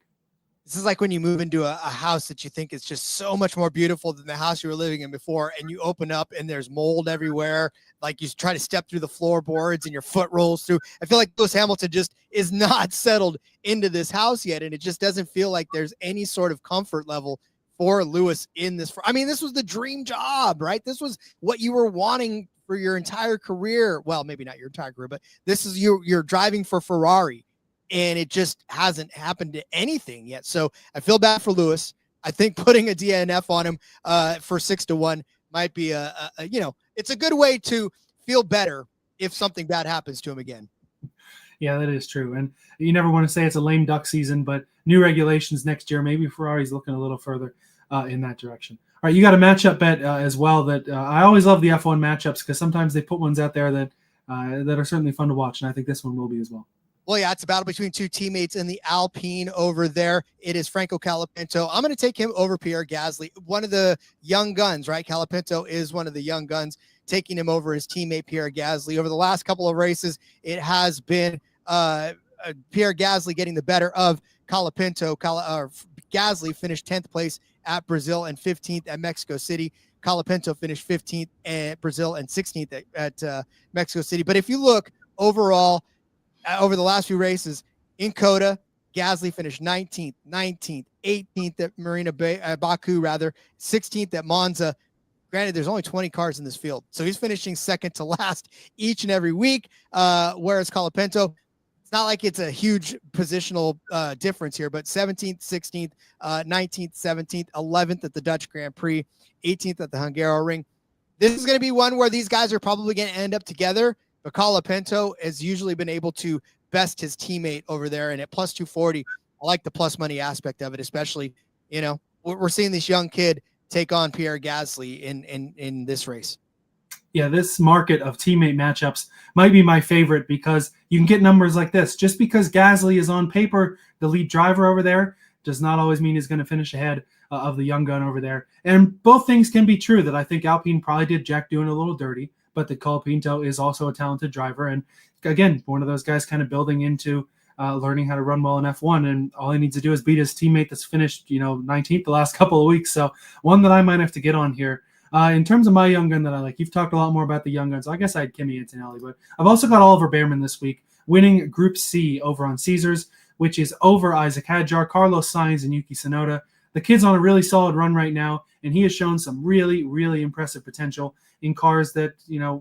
This is like when you move into a house that you think is just so much more beautiful than the house you were living in before, and you open up and there's mold everywhere. Like you try to step through the floorboards and your foot rolls through. I feel like Lewis Hamilton just is not settled into this house yet, and it just doesn't feel like there's any sort of comfort level for Lewis in this. I mean, this was the dream job, right? This was what you were wanting for your entire career. Well, maybe not your entire career, but this is you're driving for Ferrari. And it just hasn't happened to anything yet. So I feel bad for Lewis. I think putting a DNF on him for 6-1 might be it's a good way to feel better if something bad happens to him again. Yeah, that is true. And you never want to say it's a lame duck season, but new regulations next year, maybe Ferrari's looking a little further in that direction. All right, you got a matchup bet as well that I always love the F1 matchups because sometimes they put ones out there that are certainly fun to watch. And I think this one will be as well. Well, yeah, it's a battle between 2 teammates in the Alpine over there. It is Franco Colapinto. I'm going to take him over Pierre Gasly, one of the young guns, right? Colapinto is one of the young guns, taking him over his teammate Pierre Gasly. Over the last couple of races, it has been Pierre Gasly getting the better of Colapinto. Gasly finished 10th place at Brazil and 15th at Mexico City. Colapinto finished 15th at Brazil and 16th at Mexico City. But if you look overall, over the last few races in Coda, Gasly finished 19th, 18th at Baku, 16th at Monza. Granted, there's only 20 cars in this field, so he's finishing second to last each and every week. Whereas Colapinto, it's not like it's a huge positional difference here, but 17th, 16th, 19th, 17th, 11th at the Dutch Grand Prix, 18th at the Hungaroring. This is going to be one where these guys are probably going to end up together, but Colapinto has usually been able to best his teammate over there. And at plus 240, I like the plus money aspect of it, especially, we're seeing this young kid take on Pierre Gasly in this race. Yeah, this market of teammate matchups might be my favorite because you can get numbers like this. Just because Gasly is on paper the lead driver over there does not always mean he's going to finish ahead of the young gun over there. And both things can be true, that I think Alpine probably did Jack doing a little dirty, but that Colapinto is also a talented driver. And again, one of those guys kind of building into learning how to run well in F1, and all he needs to do is beat his teammate that's finished 19th the last couple of weeks. So one that I might have to get on here. In terms of my young gun that I like, you've talked a lot more about the young guns. I guess I had Kimi Antonelli, but I've also got Oliver Behrman this week, winning Group C over on Caesars, which is over Isaac Hadjar, Carlos Sainz, and Yuki Tsunoda. The kid's on a really solid run right now, and he has shown some really, really impressive potential in cars that,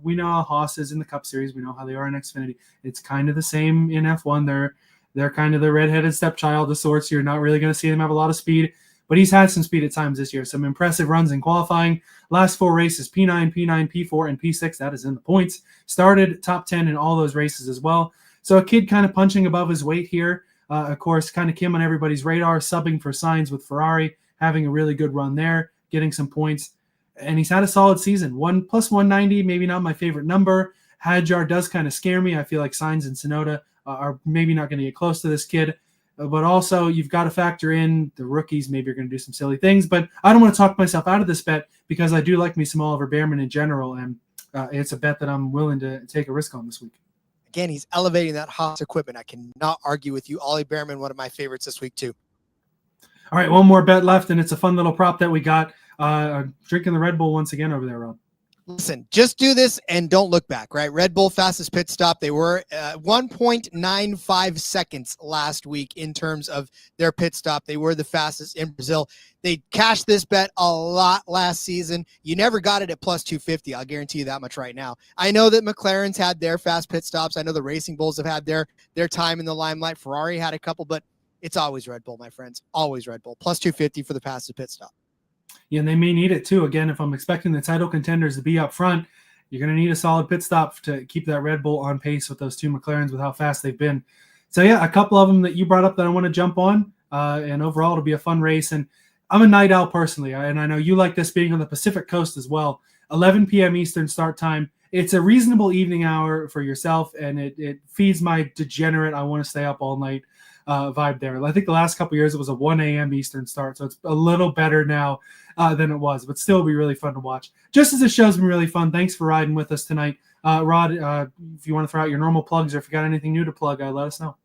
we know how Haas is in the Cup Series. We know how they are in Xfinity. It's kind of the same in F1. They're kind of the redheaded stepchild of sorts. You're not really going to see them have a lot of speed, but he's had some speed at times this year. Some impressive runs in qualifying. Last 4 races, P9, P4, and P6, that is in the points. Started top 10 in all those races as well. So a kid kind of punching above his weight here. Of course, kind of Kim on everybody's radar, subbing for Sainz with Ferrari, having a really good run there, getting some points. And he's had a solid season. 1 plus 190, maybe not my favorite number. Hadjar does kind of scare me. I feel like Sainz and Tsunoda are maybe not going to get close to this kid. But also, you've got to factor in the rookies. Maybe you're going to do some silly things. But I don't want to talk myself out of this bet because I do like me some Oliver Behrman in general. And it's a bet that I'm willing to take a risk on this week. Again, he's elevating that Haas equipment. I cannot argue with you. Ollie Behrman, one of my favorites this week, too. All right, one more bet left, and it's a fun little prop that we got. Drinking the Red Bull once again over there, Rob. Listen, just do this and don't look back, right? Red Bull fastest pit stop. They were 1.95 seconds last week in terms of their pit stop. They were the fastest in Brazil. They cashed this bet a lot last season. You never got it at plus 250. I'll guarantee you that much right now. I know that McLaren's had their fast pit stops. I know the Racing Bulls have had their time in the limelight. Ferrari had a couple, but it's always Red Bull, my friends. Always Red Bull. Plus 250 for the fastest pit stop. Yeah, and they may need it too. Again, if I'm expecting the title contenders to be up front, you're going to need a solid pit stop to keep that Red Bull on pace with those 2 McLarens with how fast they've been. So yeah, a couple of them that you brought up that I want to jump on. And overall, it'll be a fun race. And I'm a night owl personally, and I know you like this being on the Pacific Coast as well. 11 p.m. Eastern start time. It's a reasonable evening hour for yourself, and it feeds my degenerate, I want to stay up all night vibe there. I think the last couple of years it was a 1 a.m. Eastern start, so it's a little better now than it was, but still be really fun to watch. Just as the show's been really fun, thanks for riding with us tonight. Rod, if you want to throw out your normal plugs or if you got anything new to plug, let us know.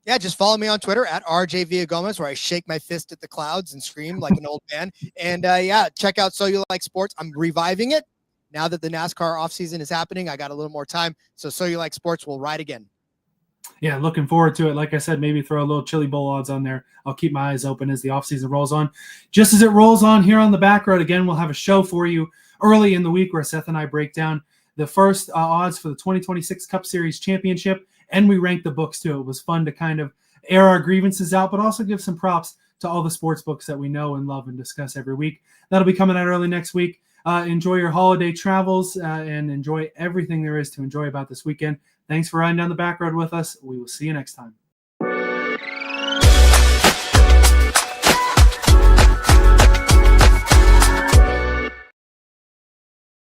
Yeah, just follow me on Twitter at RJ Villagomez, where I shake my fist at the clouds and scream like an old man. And check out So You Like Sports. I'm reviving it. Now that the NASCAR offseason is happening, I got a little more time. So You Like Sports will ride again. Yeah, looking forward to it. Like I said, maybe throw a little Chili Bowl odds on there. I'll keep my eyes open as the offseason rolls on. Just as it rolls on here on the Backroad, again, we'll have a show for you early in the week where Seth and I break down the first odds for the 2026 Cup Series Championship, and we rank the books too. It was fun to kind of air our grievances out, but also give some props to all the sports books that we know and love and discuss every week. That'll be coming out early next week. Enjoy your holiday travels and enjoy everything there is to enjoy about this weekend. Thanks for riding down the Backroad with us. We will see you next time.